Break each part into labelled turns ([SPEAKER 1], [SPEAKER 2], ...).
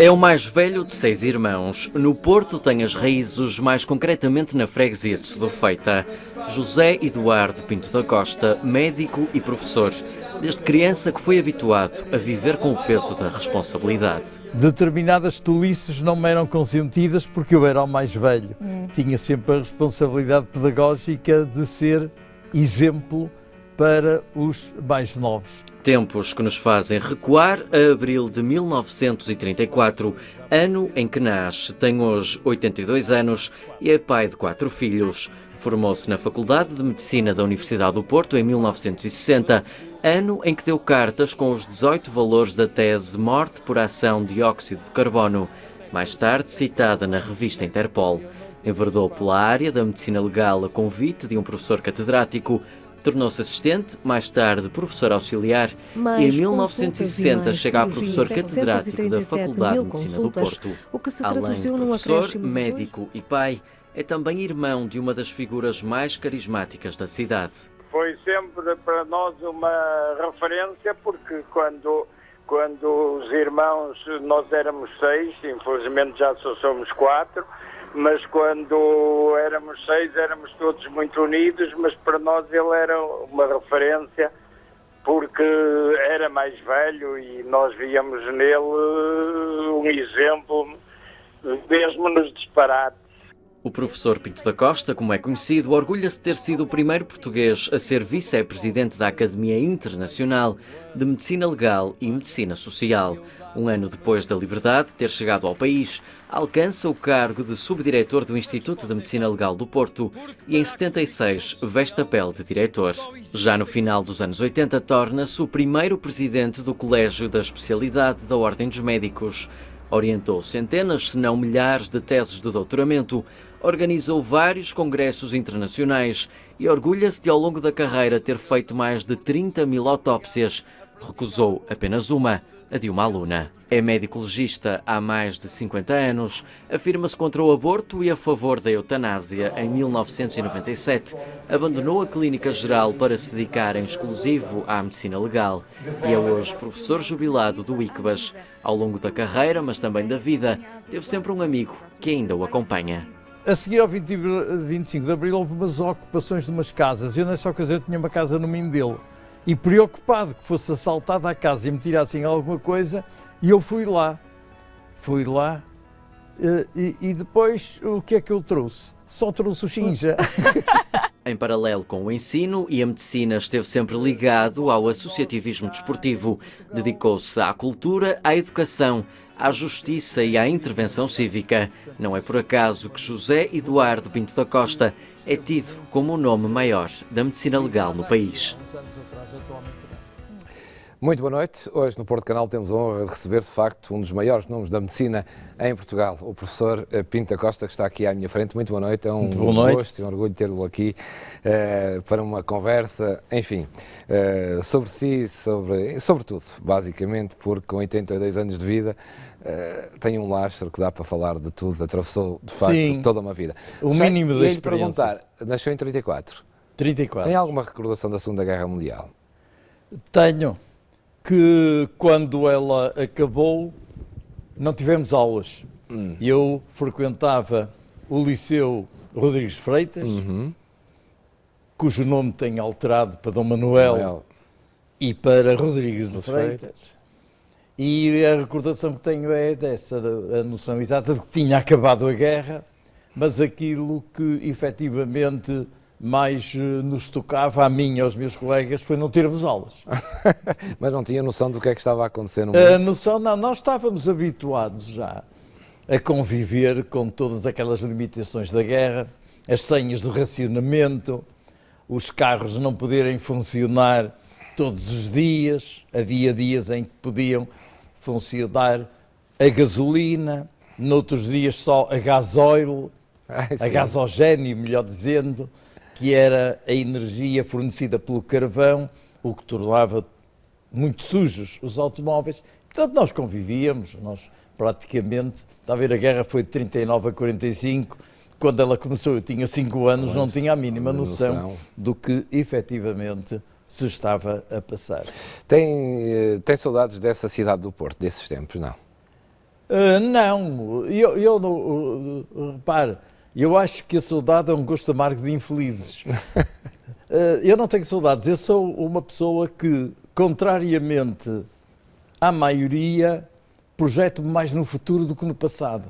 [SPEAKER 1] É o mais velho de 6 irmãos. No Porto tem as raízes mais concretamente na freguesia de Sodofeita. José Eduardo Pinto da Costa, médico e professor. Desde criança que foi habituado a viver com o peso da responsabilidade.
[SPEAKER 2] Determinadas tolices não me eram consentidas porque eu era o mais velho. Tinha sempre a responsabilidade pedagógica de ser exemplo para os mais novos.
[SPEAKER 1] Tempos que nos fazem recuar a abril de 1934, ano em que nasce. Tem hoje 82 anos e é pai de 4 filhos. Formou-se na Faculdade de Medicina da Universidade do Porto em 1960, ano em que deu cartas com os 18 valores da tese Morte por ação de dióxido de carbono, mais tarde citada na revista Interpol. Enverdou pela área da medicina legal a convite de um professor catedrático. Tornou-se assistente, mais tarde professor auxiliar e em 1960 chega a professor catedrático da Faculdade de Medicina do Porto. Além de professor, médico e pai, é também irmão de uma das figuras mais carismáticas da cidade.
[SPEAKER 3] Foi sempre para nós uma referência porque quando os irmãos, nós éramos 6, infelizmente já só somos 4, mas quando éramos 6 éramos todos muito unidos, mas para nós ele era uma referência porque era mais velho e nós víamos nele um exemplo mesmo nos disparates.
[SPEAKER 1] O professor Pinto da Costa, como é conhecido, orgulha-se de ter sido o primeiro português a ser vice-presidente da Academia Internacional de Medicina Legal e Medicina Social. Um ano depois da liberdade ter chegado ao país, alcança o cargo de subdiretor do Instituto de Medicina Legal do Porto e em 76 veste a pele de diretor. Já no final dos anos 80 torna-se o primeiro presidente do Colégio da Especialidade da Ordem dos Médicos. Orientou centenas, se não milhares, de teses de doutoramento, organizou vários congressos internacionais e orgulha-se de, ao longo da carreira, ter feito mais de 30.000 autópsias. Recusou apenas uma, a de uma aluna. É médico legista há mais de 50 anos, afirma-se contra o aborto e a favor da eutanásia. Em 1997, abandonou a Clínica Geral para se dedicar em exclusivo à medicina legal e é hoje professor jubilado do ICBAS. Ao longo da carreira, mas também da vida, teve sempre um amigo que ainda o acompanha.
[SPEAKER 2] A seguir ao 25 de Abril houve umas ocupações de umas casas. Eu nessa ocasião tinha uma casa no Minho dele. E preocupado que fosse assaltada a casa e me tirassem alguma coisa, e eu fui lá. E depois o que é que eu trouxe? Só trouxe o Xinja.
[SPEAKER 1] Em paralelo com o ensino e a medicina, esteve sempre ligado ao associativismo desportivo. Dedicou-se à cultura, à educação, à justiça e à intervenção cívica. Não é por acaso que José Eduardo Pinto da Costa é tido como o nome maior da medicina legal no país.
[SPEAKER 4] Muito boa noite. Hoje no Porto Canal temos a honra de receber, de facto, um dos maiores nomes da medicina em Portugal, o professor Pinto da Costa, que está aqui à minha frente. Muito boa noite. É um gosto e um orgulho tê-lo aqui para uma conversa, enfim, sobre si, sobre tudo, basicamente, porque com 82 anos de vida tem um lastro que dá para falar de tudo, atravessou, de facto,
[SPEAKER 2] Sim,
[SPEAKER 4] toda uma vida.
[SPEAKER 2] O mínimo da experiência.
[SPEAKER 4] Perguntar, nasceu em 34.
[SPEAKER 2] 34.
[SPEAKER 4] Tem alguma recordação da Segunda Guerra Mundial?
[SPEAKER 2] Tenho. Que quando ela acabou, não tivemos aulas. Eu frequentava o Liceu Rodrigues Freitas, cujo nome tem alterado para Dom Manuel e para Rodrigues de Freitas. E a recordação que tenho é dessa, a noção exata de que tinha acabado a guerra, mas aquilo que efetivamente mais nos tocava a mim e aos meus colegas foi não termos aulas.
[SPEAKER 4] Mas não tinha noção do que é que estava a acontecer no mundo?
[SPEAKER 2] A noção não, nós estávamos habituados já a conviver com todas aquelas limitações da guerra, as senhas de racionamento, os carros não poderem funcionar todos os dias, havia dias em que podiam funcionar a gasolina, noutros dias só a gasóleo, a gasogênio, melhor dizendo, que era a energia fornecida pelo carvão, o que tornava muito sujos os automóveis, Portanto, nós convivíamos, nós praticamente, está a ver, a guerra foi de 39 a 45, quando ela começou eu tinha 5 anos, não tinha a mínima noção do que efetivamente se estava a passar.
[SPEAKER 4] Tem saudades dessa cidade do Porto, desses tempos, não?
[SPEAKER 2] Não, eu não, repare, eu acho que a saudade é um gosto amargo de infelizes. Eu não tenho saudades, eu sou uma pessoa que, contrariamente à maioria, projeto-me mais no futuro do que no passado.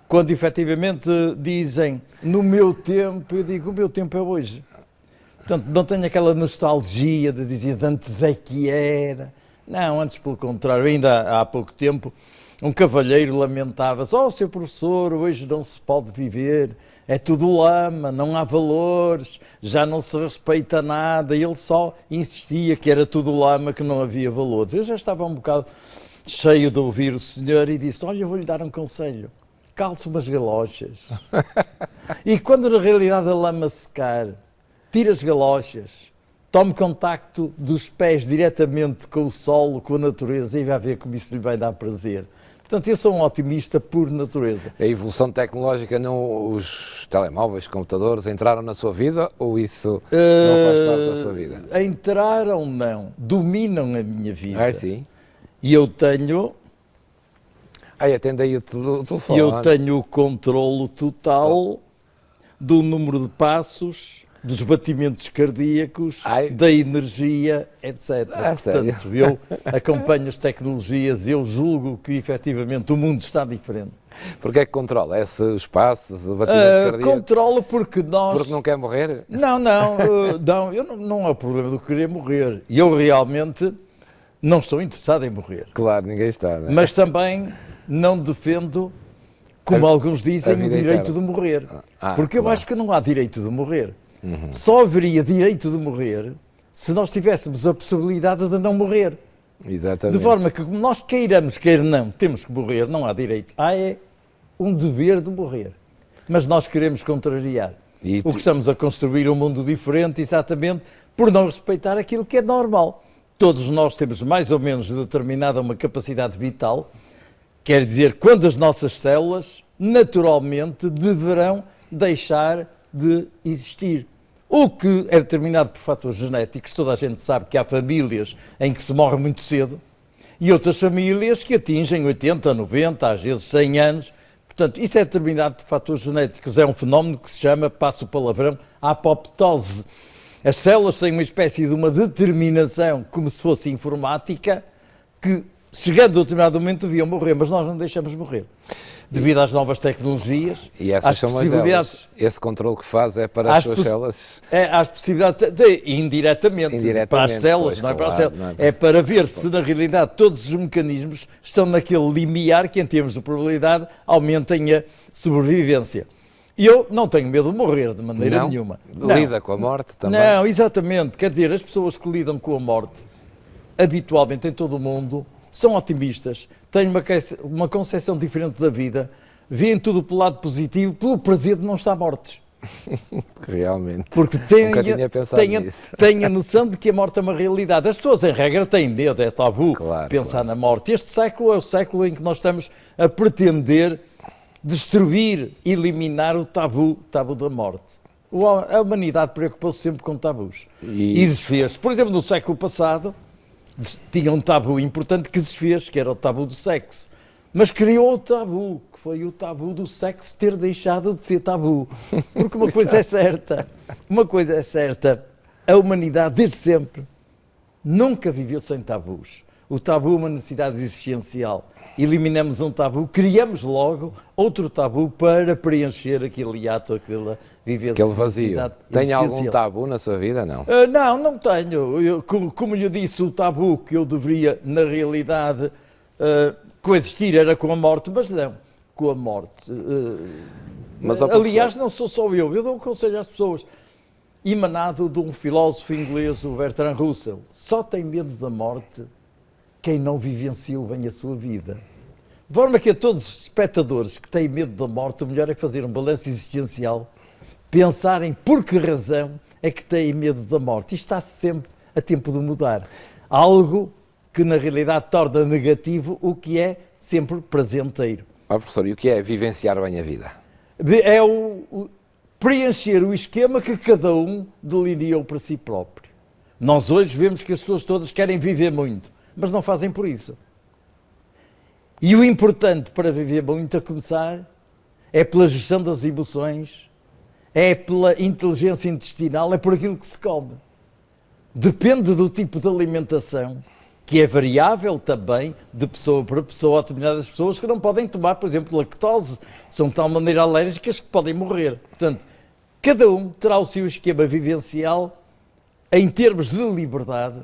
[SPEAKER 2] Quando efetivamente dizem, no meu tempo, eu digo, o meu tempo é hoje. Portanto, não tenho aquela nostalgia de dizer, de antes é que era. Não, antes pelo contrário, ainda há pouco tempo, um cavalheiro lamentava-se, seu professor, hoje não se pode viver, é tudo lama, não há valores, já não se respeita nada. E ele só insistia que era tudo lama, que não havia valores. Eu já estava um bocado cheio de ouvir o senhor e disse, olha, eu vou-lhe dar um conselho, calce umas galochas. E quando na realidade a lama secar, tire as galochas, tome contacto dos pés diretamente com o solo, com a natureza e vai ver como isso lhe vai dar prazer. Portanto, eu sou um otimista por natureza.
[SPEAKER 4] A evolução tecnológica, os telemóveis, computadores, entraram na sua vida ou isso não faz parte da sua vida?
[SPEAKER 2] Entraram, não. Dominam a minha vida.
[SPEAKER 4] Ah, sim?
[SPEAKER 2] E eu tenho...
[SPEAKER 4] atende aí o telefone.
[SPEAKER 2] Eu tenho o controlo total do número de passos, dos batimentos cardíacos, da energia, etc. Portanto, eu acompanho as tecnologias, eu julgo que efetivamente o mundo está diferente.
[SPEAKER 4] Porquê é que controla? É se os passos, o batimento cardíaco?
[SPEAKER 2] Controlo porque nós...
[SPEAKER 4] Porque não quer morrer?
[SPEAKER 2] Não, não é o problema do querer morrer. Eu realmente não estou interessado em morrer.
[SPEAKER 4] Claro, ninguém está, não é?
[SPEAKER 2] Mas também não defendo, como alguns dizem, o direito de morrer. Porque eu acho que não há direito de morrer. Só haveria direito de morrer se nós tivéssemos a possibilidade de não morrer.
[SPEAKER 4] Exatamente.
[SPEAKER 2] De forma que, como nós queiramos, queira não, temos que morrer, não há direito. É um dever de morrer. Mas nós queremos contrariar. O que estamos a construir um mundo diferente, exatamente por não respeitar aquilo que é normal. Todos nós temos mais ou menos determinada uma capacidade vital, quer dizer, quando as nossas células, naturalmente, deverão deixar de existir. O que é determinado por fatores genéticos. Toda a gente sabe que há famílias em que se morre muito cedo e outras famílias que atingem 80, 90, às vezes 100 anos. Portanto, isso é determinado por fatores genéticos. É um fenómeno que se chama, passo o palavrão, apoptose. As células têm uma espécie de uma determinação, como se fosse informática, que chegando a determinado momento deviam morrer, mas nós não deixamos morrer. Devido às novas tecnologias,
[SPEAKER 4] e essas
[SPEAKER 2] às
[SPEAKER 4] são
[SPEAKER 2] possibilidades...
[SPEAKER 4] Esse controle que faz é para as suas células?
[SPEAKER 2] Às possibilidades, indiretamente, para as células, pois, não é para as células. É para ver se na realidade todos os mecanismos estão naquele limiar que em termos de probabilidade aumentem a sobrevivência. E eu não tenho medo de morrer de maneira nenhuma.
[SPEAKER 4] Lida com a morte também?
[SPEAKER 2] Não, exatamente. Quer dizer, as pessoas que lidam com a morte, habitualmente em todo o mundo, são otimistas, têm uma concepção diferente da vida, veem tudo pelo lado positivo, pelo prazer de não estar mortos.
[SPEAKER 4] Realmente.
[SPEAKER 2] Porque têm a noção de que a morte é uma realidade. As pessoas, em regra, têm medo, é tabu pensar na morte. Este século é o século em que nós estamos a pretender destruir, eliminar o tabu da morte. A humanidade preocupou-se sempre com tabus. E desfez. Por exemplo, no século passado, tinha um tabu importante que desfez, que era o tabu do sexo. Mas criou outro tabu, que foi o tabu do sexo ter deixado de ser tabu. Porque uma coisa é certa, a humanidade desde sempre nunca viveu sem tabus. O tabu é uma necessidade existencial. Eliminamos um tabu, criamos logo outro tabu para preencher aquele hiato, aquela vivência.
[SPEAKER 4] Aquele vazio. Tem algum tabu na sua vida, não?
[SPEAKER 2] Não tenho. Como lhe disse, o tabu que eu deveria, na realidade, coexistir era com a morte, mas não, com a morte. Aliás, não sou só eu dou um conselho às pessoas, emanado de um filósofo inglês, o Bertrand Russell: só tem medo da morte quem não vivenciou bem a sua vida. De forma que a todos os espectadores que têm medo da morte, o melhor é fazer um balanço existencial, pensarem por que razão é que têm medo da morte. Isto está sempre a tempo de mudar. Algo que na realidade torna negativo o que é sempre prazenteiro.
[SPEAKER 4] Professor, e o que é vivenciar bem a vida?
[SPEAKER 2] É preencher o esquema que cada um delineou para si próprio. Nós hoje vemos que as pessoas todas querem viver muito, mas não fazem por isso. E o importante para viver muito, a começar, é pela gestão das emoções, é pela inteligência intestinal, é por aquilo que se come. Depende do tipo de alimentação, que é variável também de pessoa para pessoa. Há determinadas pessoas que não podem tomar, por exemplo, lactose, são de tal maneira alérgicas que podem morrer. Portanto, cada um terá o seu esquema vivencial em termos de liberdade,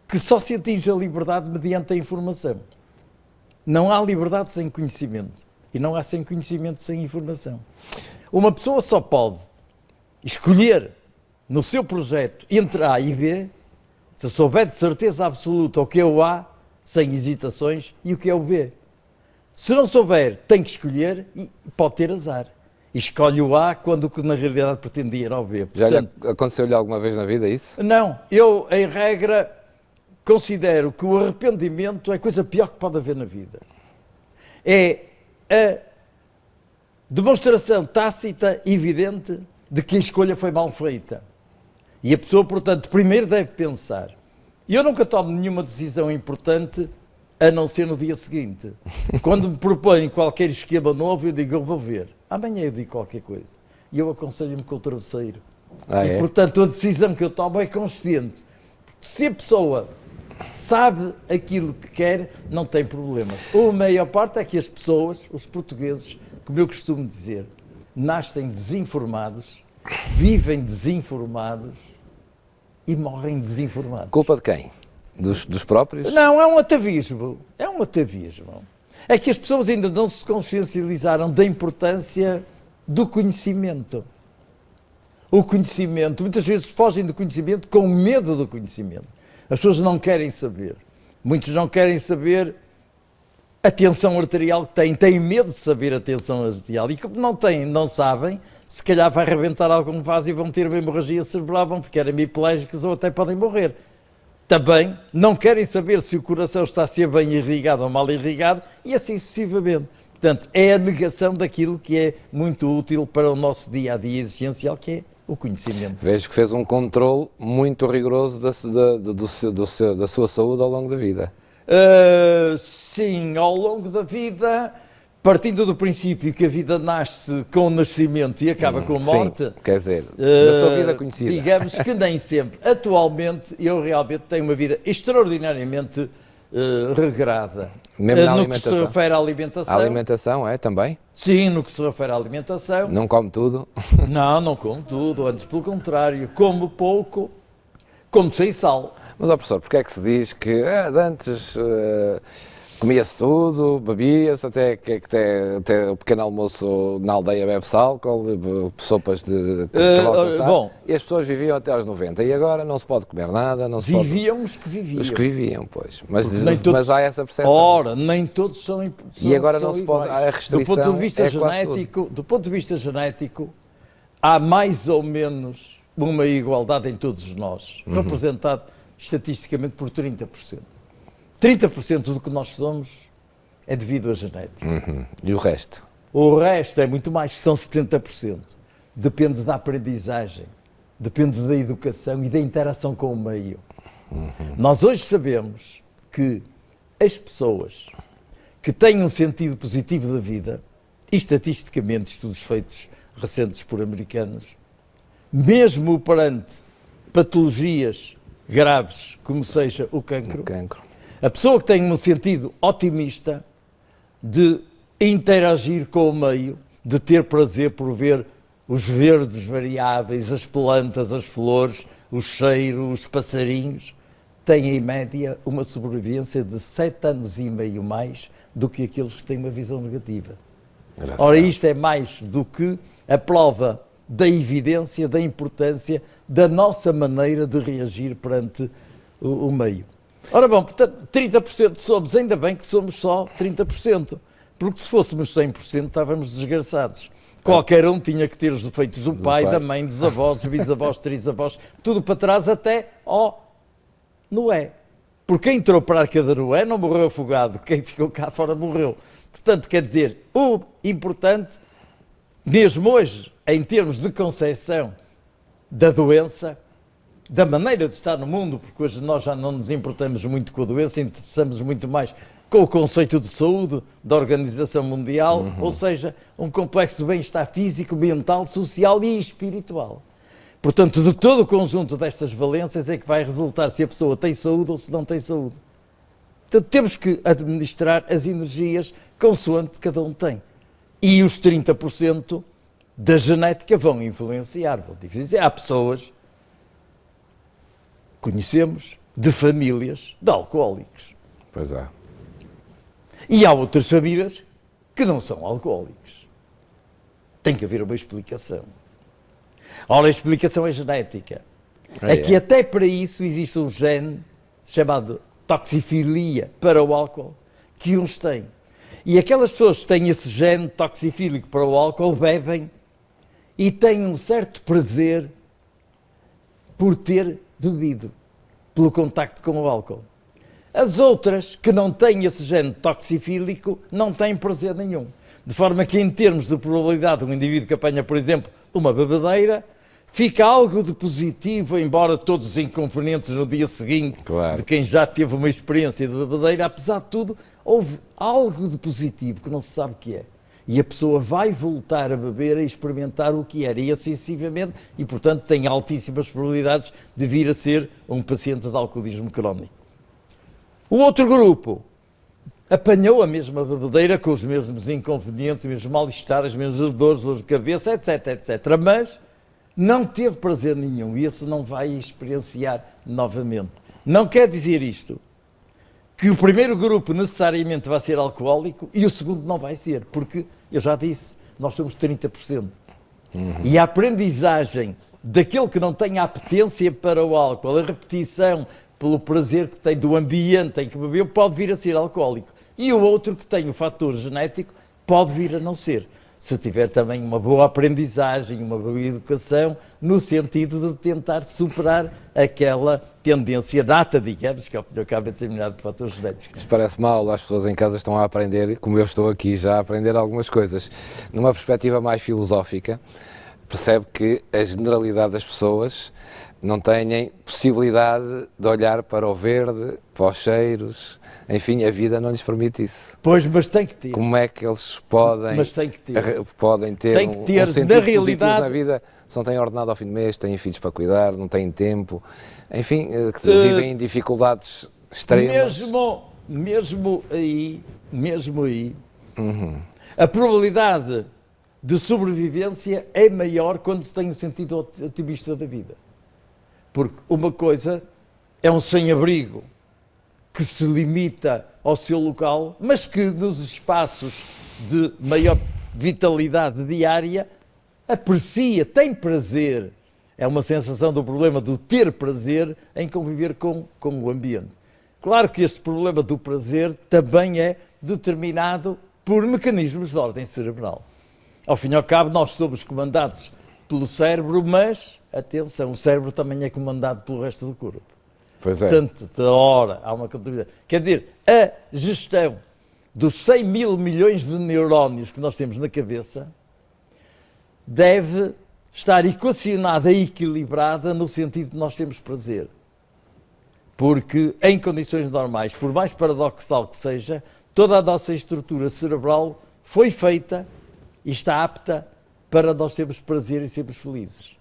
[SPEAKER 2] que só se atinge a liberdade mediante a informação. Não há liberdade sem conhecimento e não há sem conhecimento sem informação. Uma pessoa só pode escolher no seu projeto entre A e B se souber de certeza absoluta o que é o A, sem hesitações, e o que é o B. Se não souber, tem que escolher e pode ter azar. E escolhe o A quando na realidade pretendia ir ao B.
[SPEAKER 4] Portanto, já aconteceu-lhe alguma vez na vida isso?
[SPEAKER 2] Não, eu, em regra, considero que o arrependimento é a coisa pior que pode haver na vida. É a demonstração tácita, evidente, de que a escolha foi mal feita. E a pessoa, portanto, primeiro deve pensar. E eu nunca tomo nenhuma decisão importante a não ser no dia seguinte. Quando me propõem qualquer esquema novo, eu digo, eu vou ver. Amanhã eu digo qualquer coisa. E eu aconselho-me com o travesseiro. E, portanto, a decisão que eu tomo é consciente. Se a pessoa sabe aquilo que quer, não tem problemas. A maior parte é que as pessoas, os portugueses, como eu costumo dizer, nascem desinformados, vivem desinformados e morrem desinformados.
[SPEAKER 4] Culpa de quem? Dos próprios?
[SPEAKER 2] Não, é um atavismo. É um atavismo. É que as pessoas ainda não se consciencializaram da importância do conhecimento. O conhecimento, muitas vezes fogem do conhecimento com medo do conhecimento. As pessoas não querem saber. Muitos não querem saber a tensão arterial que têm medo de saber a tensão arterial. E como não sabem, se calhar vai arrebentar algum vaso e vão ter uma hemorragia cerebral, vão ficar hemiplégicos ou até podem morrer. Também não querem saber se o coração está a ser bem irrigado ou mal irrigado e assim sucessivamente. Portanto, é a negação daquilo que é muito útil para o nosso dia-a-dia existencial, que é o conhecimento.
[SPEAKER 4] Vejo que fez um controle muito rigoroso da sua saúde ao longo da vida.
[SPEAKER 2] Sim, ao longo da vida, partindo do princípio que a vida nasce com o nascimento e acaba com a morte.
[SPEAKER 4] Sim, quer dizer, da sua vida conhecida.
[SPEAKER 2] Digamos que nem sempre. Atualmente, eu realmente tenho uma vida extraordinariamente regrada.
[SPEAKER 4] Mesmo na
[SPEAKER 2] no que se refere à alimentação.
[SPEAKER 4] A alimentação, é, também?
[SPEAKER 2] Sim, no que se refere à alimentação.
[SPEAKER 4] Não come tudo?
[SPEAKER 2] Não como tudo, antes pelo contrário. Como pouco, como sem sal.
[SPEAKER 4] Mas, professor, porque é que se diz que antes comia-se tudo, bebia-se, até o pequeno almoço na aldeia bebe-se álcool, sopas de
[SPEAKER 2] bom,
[SPEAKER 4] e as pessoas viviam até aos 90, e agora não se pode comer nada, não se
[SPEAKER 2] viviam
[SPEAKER 4] pode...
[SPEAKER 2] os que viviam.
[SPEAKER 4] Os que viviam, pois. Mas há essa percepção.
[SPEAKER 2] Ora, nem todos são
[SPEAKER 4] e agora não se pode, há a restrição.
[SPEAKER 2] Do ponto de vista genético, há mais ou menos uma igualdade em todos nós, representado estatisticamente por 30%. 30% do que nós somos é devido à genética.
[SPEAKER 4] E o resto?
[SPEAKER 2] O resto é muito mais, são 70%. Depende da aprendizagem, depende da educação e da interação com o meio. Nós hoje sabemos que as pessoas que têm um sentido positivo da vida, e estatisticamente estudos feitos recentes por americanos, mesmo perante patologias graves, como seja o cancro, a pessoa que tem um sentido otimista de interagir com o meio, de ter prazer por ver os verdes variáveis, as plantas, as flores, o cheiro, os passarinhos, tem em média uma sobrevivência de 7 anos e meio mais do que aqueles que têm uma visão negativa. Ora, isto é mais do que a prova da evidência, da importância da nossa maneira de reagir perante o meio. Ora bom, portanto, 30% somos, ainda bem que somos só 30%, porque se fôssemos 100% estávamos desgraçados. Qualquer um tinha que ter os defeitos do pai, da mãe, dos avós, dos bisavós, trisavós, tudo para trás até ao Noé. Porque quem entrou para a Arca de Noé não morreu afogado, quem ficou cá fora morreu. Portanto, quer dizer, o importante, mesmo hoje, em termos de concepção da doença, da maneira de estar no mundo, porque hoje nós já não nos importamos muito com a doença, interessamos muito mais com o conceito de saúde da Organização Mundial, ou seja, um complexo de bem-estar físico, mental, social e espiritual. Portanto, de todo o conjunto destas valências é que vai resultar se a pessoa tem saúde ou se não tem saúde. Portanto, temos que administrar as energias consoante cada um tem. E os 30% da genética vão influenciar, vão diferenciar. Há pessoas, conhecemos, de famílias de alcoólicos.
[SPEAKER 4] Pois é.
[SPEAKER 2] E há outras famílias que não são alcoólicos. Tem que haver uma explicação. Ora, a explicação é genética. É que até para isso existe um gene chamado toxifilia para o álcool, que uns têm. E aquelas pessoas que têm esse gene toxifílico para o álcool bebem e têm um certo prazer por ter bebido, pelo contacto com o álcool. As outras, que não têm esse gene toxifílico, não têm prazer nenhum. De forma que, em termos de probabilidade, um indivíduo que apanha, por exemplo, uma bebedeira, fica algo de positivo, embora todos os inconvenientes no dia seguinte, de quem já teve uma experiência de bebedeira, apesar de tudo, houve algo de positivo que não se sabe o que é. E a pessoa vai voltar a beber, a experimentar o que era, e assim sucessivamente, e portanto tem altíssimas probabilidades de vir a ser um paciente de alcoolismo crónico. O outro grupo apanhou a mesma bebedeira com os mesmos inconvenientes, os mesmos mal-estar, as mesmas dores de cabeça, etc, etc. Mas não teve prazer nenhum e esse não vai experienciar novamente. Não quer dizer isto que o primeiro grupo necessariamente vai ser alcoólico e o segundo não vai ser, porque, eu já disse, nós somos 30%. E a aprendizagem daquele que não tem a apetência para o álcool, a repetição pelo prazer que tem do ambiente em que bebeu, pode vir a ser alcoólico. E o outro que tem o fator genético pode vir a não ser. Se tiver também uma boa aprendizagem, uma boa educação, no sentido de tentar superar aquela tendência nata, digamos, que ao fim e ao cabo é determinado por fatores genéticos.
[SPEAKER 4] Isto parece mal, as pessoas em casa estão a aprender, como eu estou aqui já a aprender algumas coisas. Numa perspectiva mais filosófica, percebe que a generalidade das pessoas não têm possibilidade de olhar para o verde, para os cheiros, enfim, a vida não lhes permite isso.
[SPEAKER 2] Pois, mas tem que ter.
[SPEAKER 4] Como é que eles podem, podem ter, um sentido positivo na vida se não têm ordenado ao fim do mês, têm filhos para cuidar, não têm tempo, enfim, que vivem em dificuldades extremas.
[SPEAKER 2] Mesmo aí, a probabilidade de sobrevivência é maior quando se tem um sentido otimista da vida. Porque uma coisa é um sem-abrigo que se limita ao seu local, mas que nos espaços de maior vitalidade diária aprecia, tem prazer. É uma sensação do problema do ter prazer em conviver com o ambiente. Claro que este problema do prazer também é determinado por mecanismos de ordem cerebral. Ao fim e ao cabo, nós somos comandados pelo cérebro, mas, atenção, o cérebro também é comandado pelo resto do corpo.
[SPEAKER 4] Pois é.
[SPEAKER 2] Portanto, da hora há uma contabilidade. Quer dizer, a gestão dos 100 mil milhões de neurónios que nós temos na cabeça deve estar equacionada e equilibrada no sentido de nós termos prazer. Porque, em condições normais, por mais paradoxal que seja, toda a nossa estrutura cerebral foi feita e está apta para nós termos prazer e sermos felizes.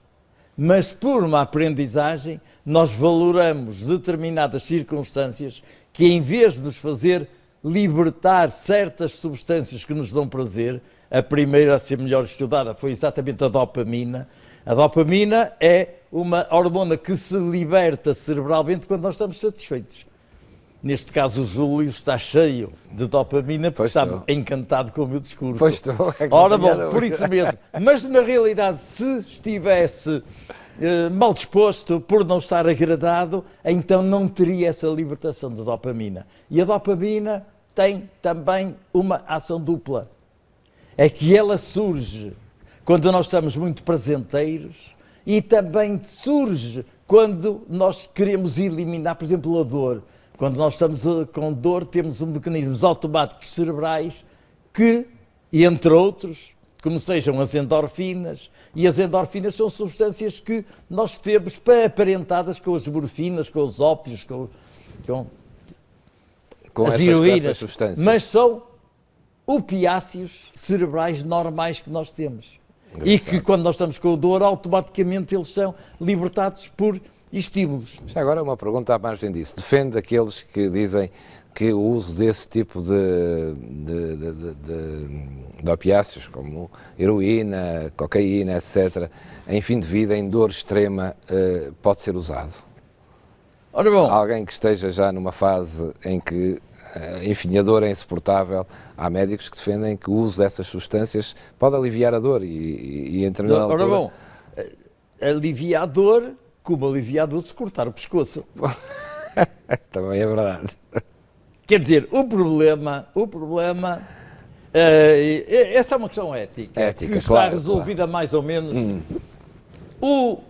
[SPEAKER 2] Mas por uma aprendizagem, nós valoramos determinadas circunstâncias que, em vez de nos fazer libertar certas substâncias que nos dão prazer, a primeira a ser melhor estudada foi exatamente a dopamina. A dopamina é uma hormona que se liberta cerebralmente quando nós estamos satisfeitos. Neste caso, o Júlio está cheio de dopamina porque está encantado com o meu discurso.
[SPEAKER 4] Pois estou.
[SPEAKER 2] Ora bom, por isso mesmo. Mas, na realidade, se estivesse mal disposto por não estar agradado, então não teria essa libertação de dopamina. E a dopamina tem também uma ação dupla. É que ela surge quando nós estamos muito presenteiros e também surge quando nós queremos eliminar, por exemplo, a dor. Quando nós estamos com dor, temos mecanismos automáticos cerebrais que, entre outros, como sejam as endorfinas, e as endorfinas são substâncias que nós temos aparentadas com as morfinas, com os ópios, com as heroínas, mas são opiáceos cerebrais normais que nós temos. E que quando nós estamos com dor, automaticamente eles são libertados por estímulos.
[SPEAKER 4] Já agora uma pergunta à margem disso. Defende aqueles que dizem que o uso desse tipo de opiáceos, como heroína, cocaína, etc., em fim de vida, em dor extrema, pode ser usado?
[SPEAKER 2] Ora bom,
[SPEAKER 4] alguém que esteja já numa fase em que, enfim, a dor é insuportável, há médicos que defendem que o uso dessas substâncias pode aliviar a dor e entre na altura...
[SPEAKER 2] Ora bom, alivia a dor como alivia a dor de se cortar o pescoço.
[SPEAKER 4] Também é verdade.
[SPEAKER 2] Quer dizer, o problema essa é uma questão ética que está resolvida mais ou menos.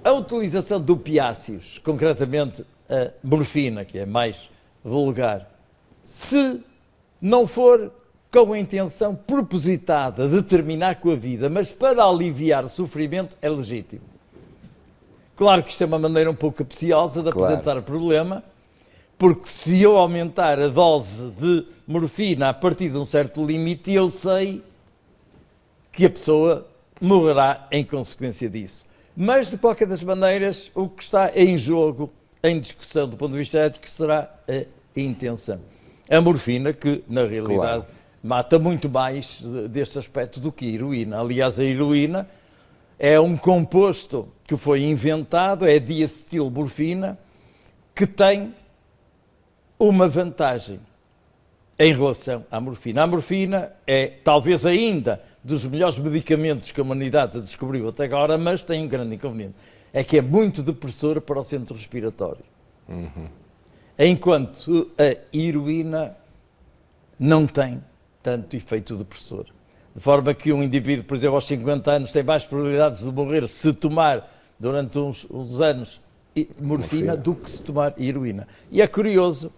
[SPEAKER 2] A utilização de opiáceos, concretamente a morfina, que é mais vulgar, se não for com a intenção propositada de terminar com a vida, mas para aliviar o sofrimento, é legítimo. Claro que isto é uma maneira um pouco capciosa de apresentar o problema, porque se eu aumentar a dose de morfina a partir de um certo limite, eu sei que a pessoa morrerá em consequência disso. Mas, de qualquer das maneiras, o que está em jogo, em discussão do ponto de vista ético, será a intenção. A morfina, que na realidade mata muito mais deste aspecto do que a heroína. Aliás, a heroína é um composto que foi inventado, é diacetilmorfina, que tem uma vantagem em relação à morfina. A morfina é, talvez ainda, dos melhores medicamentos que a humanidade descobriu até agora, mas tem um grande inconveniente. É que é muito depressora para o centro respiratório. Enquanto a heroína não tem tanto efeito depressor. De forma que um indivíduo, por exemplo, aos 50 anos, tem mais probabilidades de morrer se tomar durante uns anos morfina do que se tomar heroína. E é curioso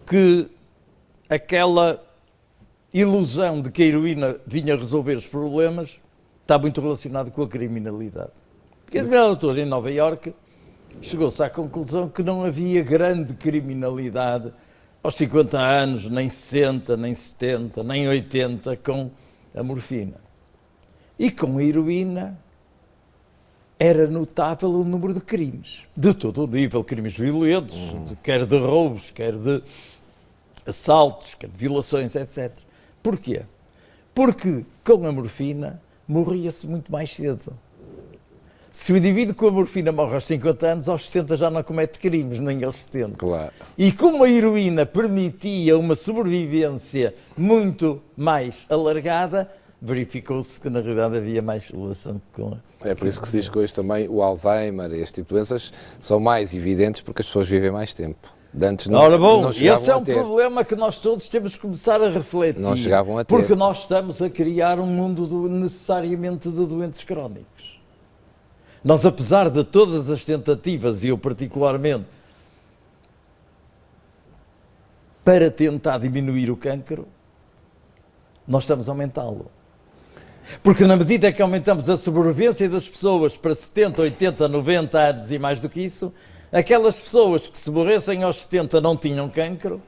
[SPEAKER 2] que aquela ilusão de que a heroína vinha resolver os problemas está muito relacionado com a criminalidade. Porque a determinada altura, em Nova Iorque, chegou-se à conclusão que não havia grande criminalidade aos 50 anos, nem 60, nem 70, nem 80, com a morfina. E com a heroína era notável o número de crimes, de todo o nível, crimes violentos, quer de roubos, quer de assaltos, quer de violações, etc. Porquê? Porque com a morfina morria-se muito mais cedo. Se o indivíduo com a morfina morre aos 50 anos, aos 60 já não comete crimes, nem aos 70.
[SPEAKER 4] Claro.
[SPEAKER 2] E como a heroína permitia uma sobrevivência muito mais alargada, verificou-se que na realidade havia mais relação com a...
[SPEAKER 4] É por isso que se diz que hoje também o Alzheimer e este tipo de doenças são mais evidentes porque as pessoas vivem mais tempo. Antes não,
[SPEAKER 2] ora bom,
[SPEAKER 4] não
[SPEAKER 2] esse é um problema que nós todos temos que começar a refletir.
[SPEAKER 4] Não chegavam a ter.
[SPEAKER 2] Porque nós estamos a criar um mundo necessariamente de doentes crónicos. Nós, apesar de todas as tentativas, e eu particularmente, para tentar diminuir o cancro, nós estamos a aumentá-lo. Porque na medida que aumentamos a sobrevivência das pessoas para 70, 80, 90 anos e mais do que isso, aquelas pessoas que se morressem aos 70 não tinham cancro,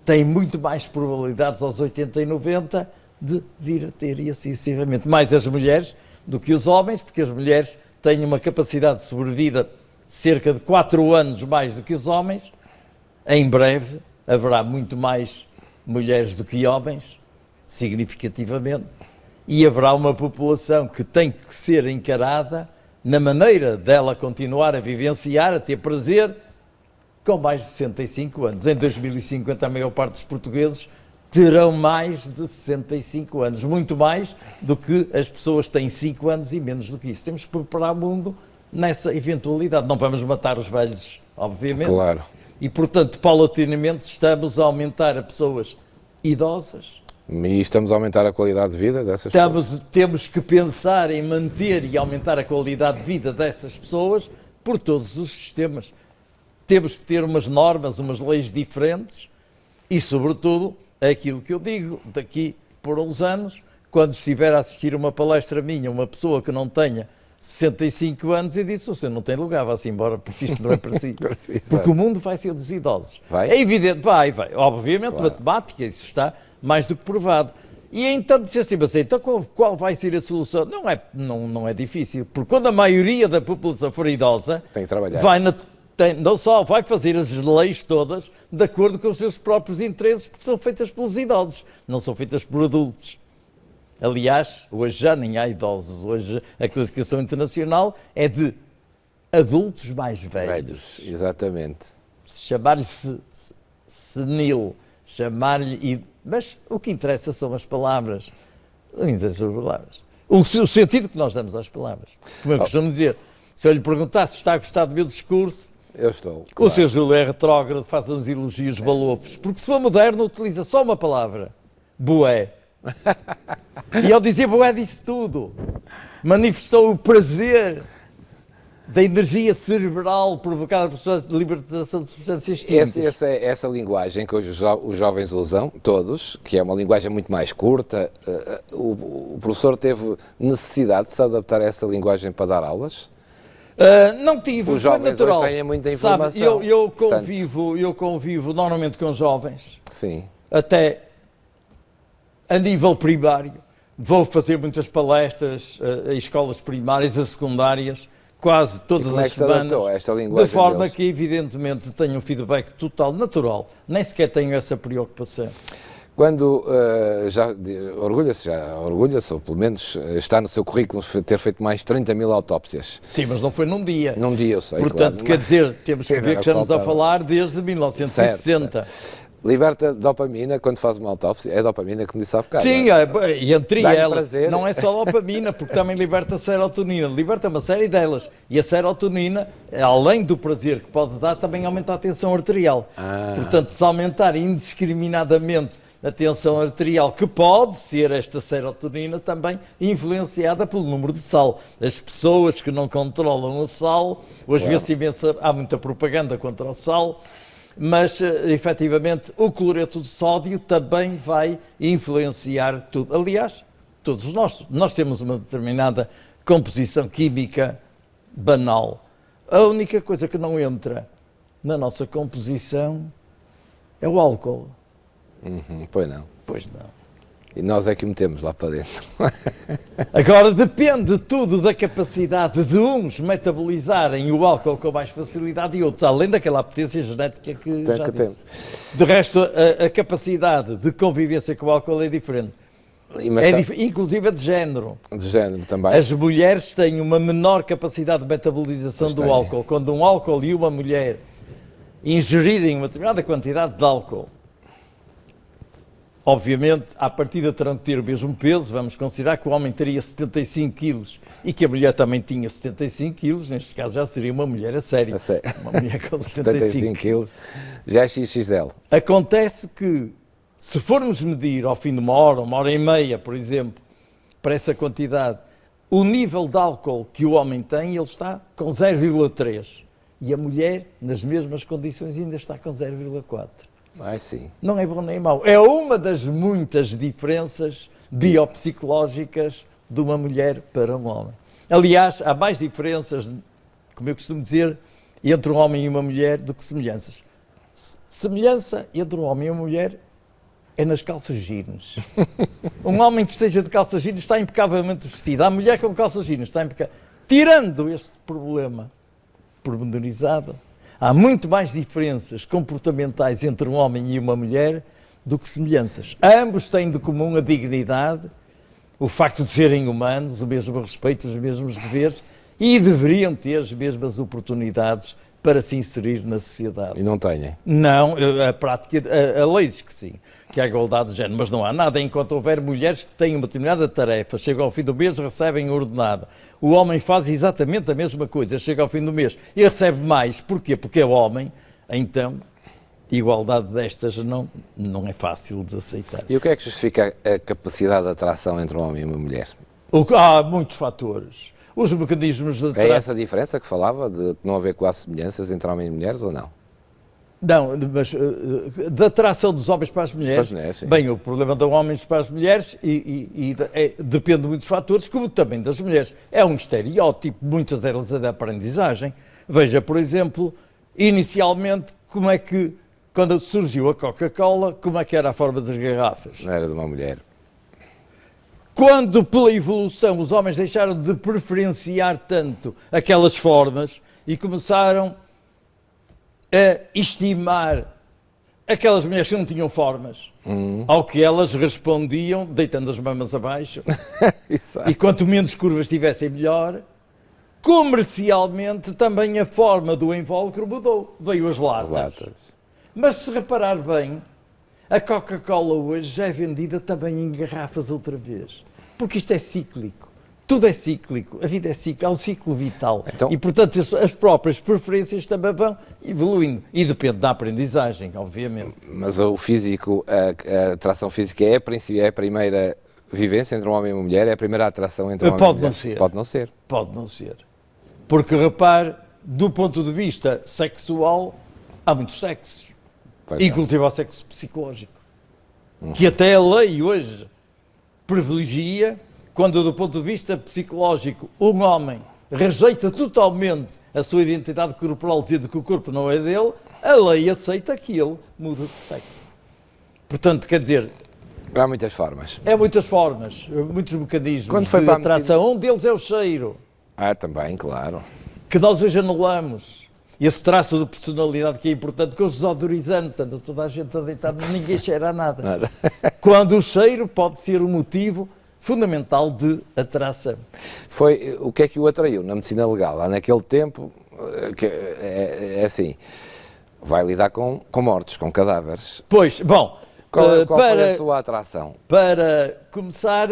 [SPEAKER 2] têm muito mais probabilidades aos 80 e 90 de vir a ter, e assim sucessivamente. Mais as mulheres do que os homens, porque as mulheres têm uma capacidade de sobrevida cerca de 4 anos mais do que os homens. Em breve haverá muito mais mulheres do que homens, significativamente, e haverá uma população que tem que ser encarada na maneira dela continuar a vivenciar, a ter prazer, com mais de 65 anos. Em 2050, a maior parte dos portugueses terão mais de 65 anos, muito mais do que as pessoas que têm 5 anos e menos do que isso. Temos que preparar o mundo nessa eventualidade. Não vamos matar os velhos, obviamente.
[SPEAKER 4] Claro.
[SPEAKER 2] E, portanto, paulatinamente estamos a aumentar a pessoas idosas.
[SPEAKER 4] E estamos a aumentar a qualidade de vida dessas pessoas?
[SPEAKER 2] Temos que pensar em manter e aumentar a qualidade de vida dessas pessoas por todos os sistemas. temos que ter umas normas, umas leis diferentes e, sobretudo, é aquilo que eu digo, daqui por uns anos, quando estiver a assistir uma palestra minha, uma pessoa que não tenha 65 anos, e disse: você não tem lugar, vá-se embora, porque isto não é para si. Porque o mundo vai ser dos idosos.
[SPEAKER 4] Vai?
[SPEAKER 2] É evidente, vai. Obviamente, claro. Matemática, isso está mais do que provado. E então disse assim, mas então qual vai ser a solução? Não é difícil, porque quando a maioria da população for idosa,
[SPEAKER 4] tem que trabalhar.
[SPEAKER 2] Não só vai fazer as leis todas de acordo com os seus próprios interesses, porque são feitas pelos idosos, não são feitas por adultos. Aliás, hoje já nem há idosos, hoje a classificação internacional é de adultos mais velhos.
[SPEAKER 4] Exatamente.
[SPEAKER 2] Chamar-lhe senil, chamar-lhe... Mas o que interessa são as palavras. Não interessa as palavras. O sentido que nós damos às palavras. Como eu costumo dizer, se eu lhe perguntar se está a gostar do meu discurso,
[SPEAKER 4] eu estou.
[SPEAKER 2] Claro. O Sr. Júlio é retrógrado, faz uns elogios balofos, porque se for moderno utiliza só uma palavra, bué. E ao dizer bué disse tudo. Manifestou o prazer da energia cerebral provocada por sua libertação de substâncias químicas.
[SPEAKER 4] Essa linguagem que hoje os jovens usam, todos, que é uma linguagem muito mais curta, o professor teve necessidade de se adaptar a essa linguagem para dar aulas?
[SPEAKER 2] Não tive,
[SPEAKER 4] os jovens
[SPEAKER 2] foi natural.
[SPEAKER 4] Hoje têm muita informação.
[SPEAKER 2] Sabe, eu convivo normalmente com jovens.
[SPEAKER 4] Sim.
[SPEAKER 2] Até a nível primário. Vou fazer muitas palestras a escolas primárias, a secundárias, quase todas as semanas,
[SPEAKER 4] a esta linguagem
[SPEAKER 2] de forma
[SPEAKER 4] deles?
[SPEAKER 2] Que evidentemente tenho um feedback total, natural, nem sequer tenho essa preocupação.
[SPEAKER 4] Quando orgulha-se, ou pelo menos está no seu currículo ter feito mais de 30 mil autópsias.
[SPEAKER 2] Sim, mas não foi num dia.
[SPEAKER 4] Num dia, eu sei.
[SPEAKER 2] Portanto,
[SPEAKER 4] claro.
[SPEAKER 2] quer dizer, temos que ver que estamos a falar desde 1960.
[SPEAKER 4] Certo. Liberta dopamina quando faz uma autópsia? É dopamina, como disse há bocado.
[SPEAKER 2] Sim, e entre elas,
[SPEAKER 4] prazer.
[SPEAKER 2] Não é só dopamina, porque também liberta serotonina, liberta uma série delas. E a serotonina, além do prazer que pode dar, também aumenta a tensão arterial. Portanto, se aumentar indiscriminadamente a tensão arterial, que pode ser esta serotonina também influenciada pelo número de sal. As pessoas que não controlam o sal, hoje vê-se imensa, há muita propaganda contra o sal, mas efetivamente o cloreto de sódio também vai influenciar tudo. Aliás, todos nós temos uma determinada composição química banal. A única coisa que não entra na nossa composição é o álcool.
[SPEAKER 4] Pois não.
[SPEAKER 2] Pois não.
[SPEAKER 4] E nós é que o metemos lá para dentro.
[SPEAKER 2] Agora, depende tudo da capacidade de uns metabolizarem o álcool com mais facilidade e outros, além daquela apetência genética que já disse. De resto, a capacidade de convivência com o álcool é diferente. Inclusive de género.
[SPEAKER 4] De género também.
[SPEAKER 2] As mulheres têm uma menor capacidade de metabolização do álcool. Quando um álcool e uma mulher ingerirem uma determinada quantidade de álcool, obviamente, à partida terão que ter o mesmo peso. Vamos considerar que o homem teria 75 quilos e que a mulher também tinha 75 quilos. Neste caso já seria uma mulher a sério. Uma mulher com 75
[SPEAKER 4] quilos. Já é XXL.
[SPEAKER 2] Acontece que, se formos medir ao fim de uma hora e meia, por exemplo, para essa quantidade, o nível de álcool que o homem tem, ele está com 0,3. E a mulher, nas mesmas condições, ainda está com 0,4.
[SPEAKER 4] Sim.
[SPEAKER 2] Não é bom nem mau. É uma das muitas diferenças biopsicológicas de uma mulher para um homem. Aliás, há mais diferenças, como eu costumo dizer, entre um homem e uma mulher do que semelhanças. Semelhança entre um homem e uma mulher é nas calças jeans. Um homem que esteja de calças jeans está impecavelmente vestido. A mulher com calças jeans está impecável. Tirando este problema pormenorizado, há muito mais diferenças comportamentais entre um homem e uma mulher do que semelhanças. Ambos têm de comum a dignidade, o facto de serem humanos, o mesmo respeito, os mesmos deveres e deveriam ter as mesmas oportunidades para se inserir na sociedade.
[SPEAKER 4] E não têm?
[SPEAKER 2] Não, a prática, a lei diz que sim, que há igualdade de género, mas não há nada enquanto houver mulheres que têm uma determinada tarefa, chegam ao fim do mês, recebem ordenado. O homem faz exatamente a mesma coisa, chega ao fim do mês e recebe mais. Porquê? Porque é homem, então igualdade destas não é fácil de aceitar.
[SPEAKER 4] E o que é que justifica a capacidade de atração entre um homem e uma mulher?
[SPEAKER 2] Há muitos fatores. Os mecanismos de atração...
[SPEAKER 4] É essa a diferença que falava, de não haver quase semelhanças entre homens e mulheres ou não?
[SPEAKER 2] Não, mas da atração dos homens para as mulheres, bem, o problema dos homens para as mulheres depende de muitos fatores, como também das mulheres. É um estereótipo, muitas delas é da aprendizagem. Veja, por exemplo, inicialmente, como é que, quando surgiu a Coca-Cola, como é que era a forma das garrafas?
[SPEAKER 4] Não era de uma mulher.
[SPEAKER 2] Quando, pela evolução, os homens deixaram de preferenciar tanto aquelas formas e começaram a estimar aquelas mulheres que não tinham formas, ao que elas respondiam deitando as mamas abaixo, e quanto menos curvas tivessem, melhor. Comercialmente, também a forma do invólucro mudou, veio as latas. Mas se reparar bem, a Coca-Cola hoje já é vendida também em garrafas outra vez, porque isto é cíclico. Tudo é cíclico, a vida é cíclica, é um ciclo vital. Então, e, portanto, as próprias preferências também vão evoluindo. E depende da aprendizagem, obviamente.
[SPEAKER 4] Mas o físico, a atração física é a primeira vivência entre um homem e uma mulher? É a primeira atração entre um homem e uma mulher?
[SPEAKER 2] Não ser.
[SPEAKER 4] Pode não ser.
[SPEAKER 2] Pode não ser. Porque, repare, do ponto de vista sexual, há muitos sexos. Inclusive ao sexo psicológico. Que até a lei hoje privilegia. Quando, do ponto de vista psicológico, um homem rejeita totalmente a sua identidade corporal, dizendo que o corpo não é dele, a lei aceita que ele muda de sexo. Portanto, quer dizer...
[SPEAKER 4] Há muitas formas.
[SPEAKER 2] Há muitas formas, muitos mecanismos de atração. Um deles é o cheiro.
[SPEAKER 4] Também, claro.
[SPEAKER 2] Que nós hoje anulamos. Esse traço de personalidade que é importante, com os desodorizantes, anda toda a gente a deitar, mas ninguém cheira a nada. Quando o cheiro pode ser o motivo fundamental de atração.
[SPEAKER 4] Foi o que é que o atraiu na medicina legal? Lá naquele tempo, é assim, vai lidar com mortos, com cadáveres.
[SPEAKER 2] Pois, bom...
[SPEAKER 4] Qual foi a sua atração?
[SPEAKER 2] Para começar,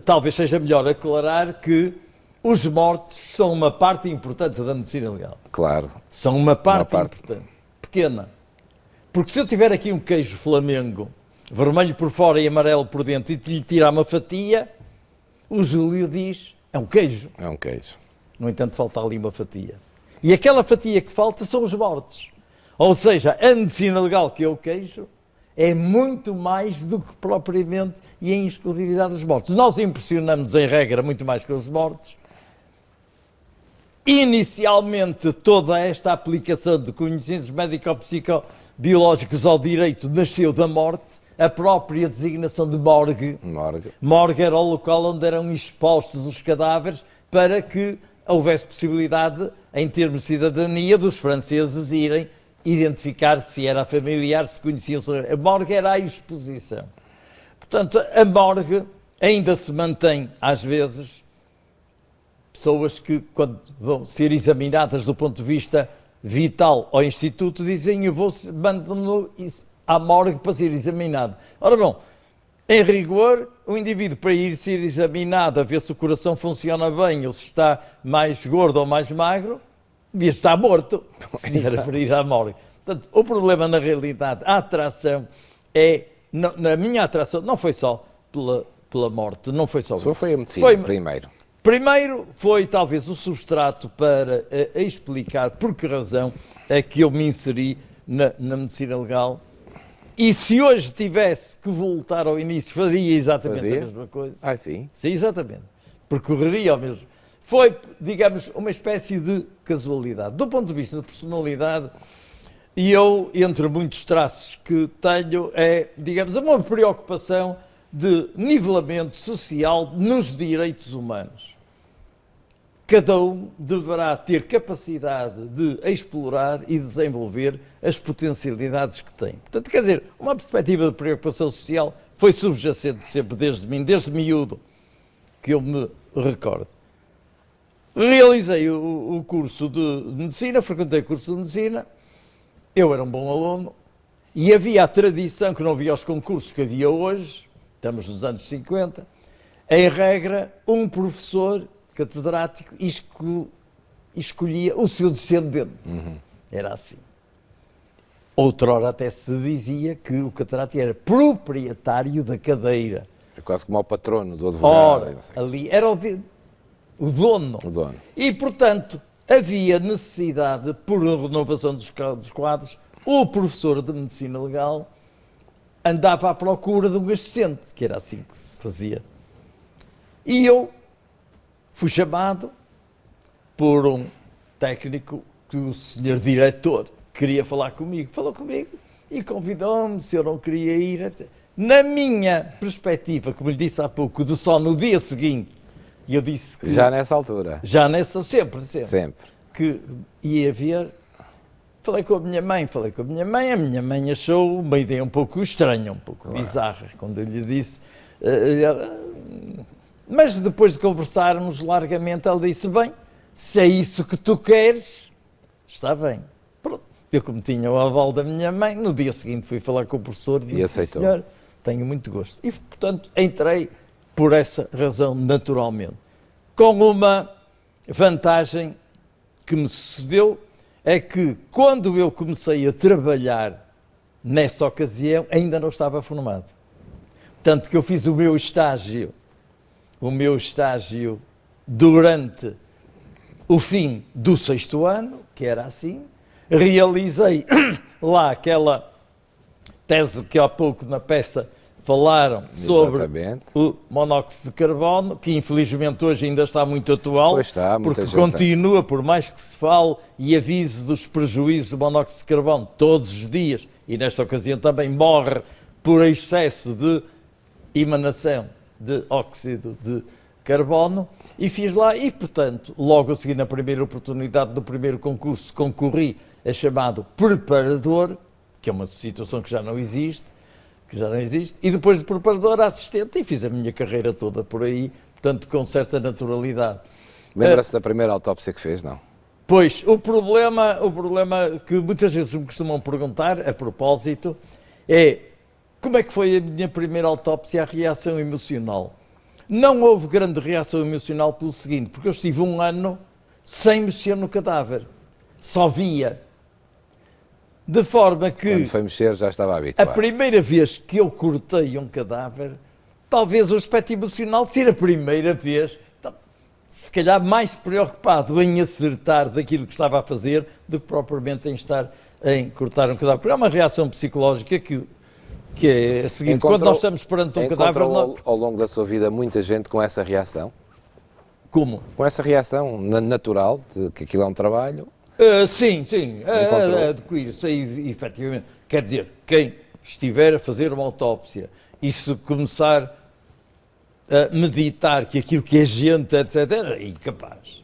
[SPEAKER 2] talvez seja melhor aclarar que os mortos são uma parte importante da medicina legal.
[SPEAKER 4] Claro.
[SPEAKER 2] São uma parte importante, pequena. Porque se eu tiver aqui um queijo Flamengo, vermelho por fora e amarelo por dentro, e lhe tirar uma fatia, o Júlio diz, é um queijo.
[SPEAKER 4] É um queijo.
[SPEAKER 2] No entanto, falta ali uma fatia. E aquela fatia que falta são os mortos. Ou seja, a medicina legal, que é o queijo, é muito mais do que propriamente e em exclusividade os mortos. Nós impressionamos, em regra, muito mais que os mortos. Inicialmente, toda esta aplicação de conhecimentos médico-psicobiológicos ao direito nasceu da morte. A própria designação de morgue. Morgue era o local onde eram expostos os cadáveres para que houvesse possibilidade, em termos de cidadania, dos franceses irem identificar se era familiar, se conheciam. A morgue era a exposição. Portanto, a morgue ainda se mantém, às vezes, pessoas que, quando vão ser examinadas do ponto de vista vital ao instituto, dizem, mando-me à morgue para ser examinado. Ora bom, em rigor, o indivíduo para ir ser examinado, a ver se o coração funciona bem, ou se está mais gordo ou mais magro, devia estar morto, se a referir à morgue. Portanto, o problema, na realidade, a atração é, na minha atração, não foi só pela morte, não foi só isso.
[SPEAKER 4] Foi a medicina, primeiro.
[SPEAKER 2] Primeiro foi talvez o substrato para explicar por que razão é que eu me inseri na medicina legal. E se hoje tivesse que voltar ao início, faria exatamente a mesma coisa.
[SPEAKER 4] Sim?
[SPEAKER 2] Sim, exatamente. Percorreria ao mesmo. Foi, digamos, uma espécie de casualidade. Do ponto de vista da personalidade, e eu, entre muitos traços que tenho, é, digamos, uma preocupação de nivelamento social nos direitos humanos. Cada um deverá ter capacidade de explorar e desenvolver as potencialidades que tem. Portanto, quer dizer, uma perspectiva de preocupação social foi subjacente sempre desde miúdo, que eu me recordo. Realizei o curso de medicina, frequentei o curso de medicina, eu era um bom aluno, e havia a tradição, que não havia os concursos que havia hoje, estamos nos anos 50, em regra, um professor catedrático escolhia o seu descendente. Era assim. Outrora até se dizia que o catedrático era proprietário da cadeira.
[SPEAKER 4] É quase como o patrono do advogado.
[SPEAKER 2] Ora, ali era o dono. E, portanto, havia necessidade, por renovação dos quadros, o professor de Medicina Legal andava à procura de um assistente, que era assim que se fazia. E eu fui chamado por um técnico que o senhor diretor queria falar comigo. Falou comigo e convidou-me se eu não queria ir, etc. Na minha perspectiva, como lhe disse há pouco, de só no dia seguinte, e eu disse que...
[SPEAKER 4] Já nessa altura?
[SPEAKER 2] Já nessa, sempre.
[SPEAKER 4] Sempre.
[SPEAKER 2] Que ia ver... Falei com a minha mãe, a minha mãe achou uma ideia um pouco estranha, um pouco bizarra, quando eu lhe disse... mas depois de conversarmos largamente, ela disse, bem, se é isso que tu queres, está bem. Pronto. Eu, como tinha o aval da minha mãe, no dia seguinte fui falar com o professor e disse,
[SPEAKER 4] aceitou.
[SPEAKER 2] senhor, tenho muito gosto. E, portanto, entrei por essa razão, naturalmente. Com uma vantagem que me sucedeu, é que quando eu comecei a trabalhar nessa ocasião, ainda não estava formado. Tanto que eu fiz o meu estágio durante o fim do 6º ano, que era assim, realizei lá aquela tese que há pouco na peça falaram sobre
[SPEAKER 4] Exatamente.
[SPEAKER 2] o monóxido de carbono, que infelizmente hoje ainda está muito atual,
[SPEAKER 4] Pois está, muita
[SPEAKER 2] porque
[SPEAKER 4] gente
[SPEAKER 2] continua, por mais que se fale e avise dos prejuízos do monóxido de carbono todos os dias, e nesta ocasião também morre por excesso de emanação de óxido de carbono, e fiz lá, e portanto, logo a seguir na primeira oportunidade do primeiro concurso, concorri a chamado preparador, que é uma situação que já não existe, e depois de preparador a assistente, e fiz a minha carreira toda por aí, portanto, com certa naturalidade.
[SPEAKER 4] Lembra-se da primeira autópsia que fez, não?
[SPEAKER 2] Pois, o problema que muitas vezes me costumam perguntar, a propósito, é como é que foi a minha primeira autópsia, a reação emocional. Não houve grande reação emocional pelo seguinte, porque eu estive 1 ano sem mexer no cadáver, só via. De forma que...
[SPEAKER 4] Quando foi mexer já estava habituado.
[SPEAKER 2] A primeira vez que eu cortei um cadáver, talvez o aspecto emocional de ser a primeira vez, se calhar mais preocupado em acertar daquilo que estava a fazer do que propriamente em cortar um cadáver. Porque é uma reação psicológica que é a seguinte, quando nós estamos perante um cadáver...
[SPEAKER 4] Ao longo da sua vida muita gente com essa reação?
[SPEAKER 2] Como?
[SPEAKER 4] Com essa reação natural, de que aquilo é um trabalho...
[SPEAKER 2] Sim, adequir, sei, efetivamente. Quer dizer, quem estiver a fazer uma autópsia e se começar a meditar que aquilo que é gente, etc., é incapaz.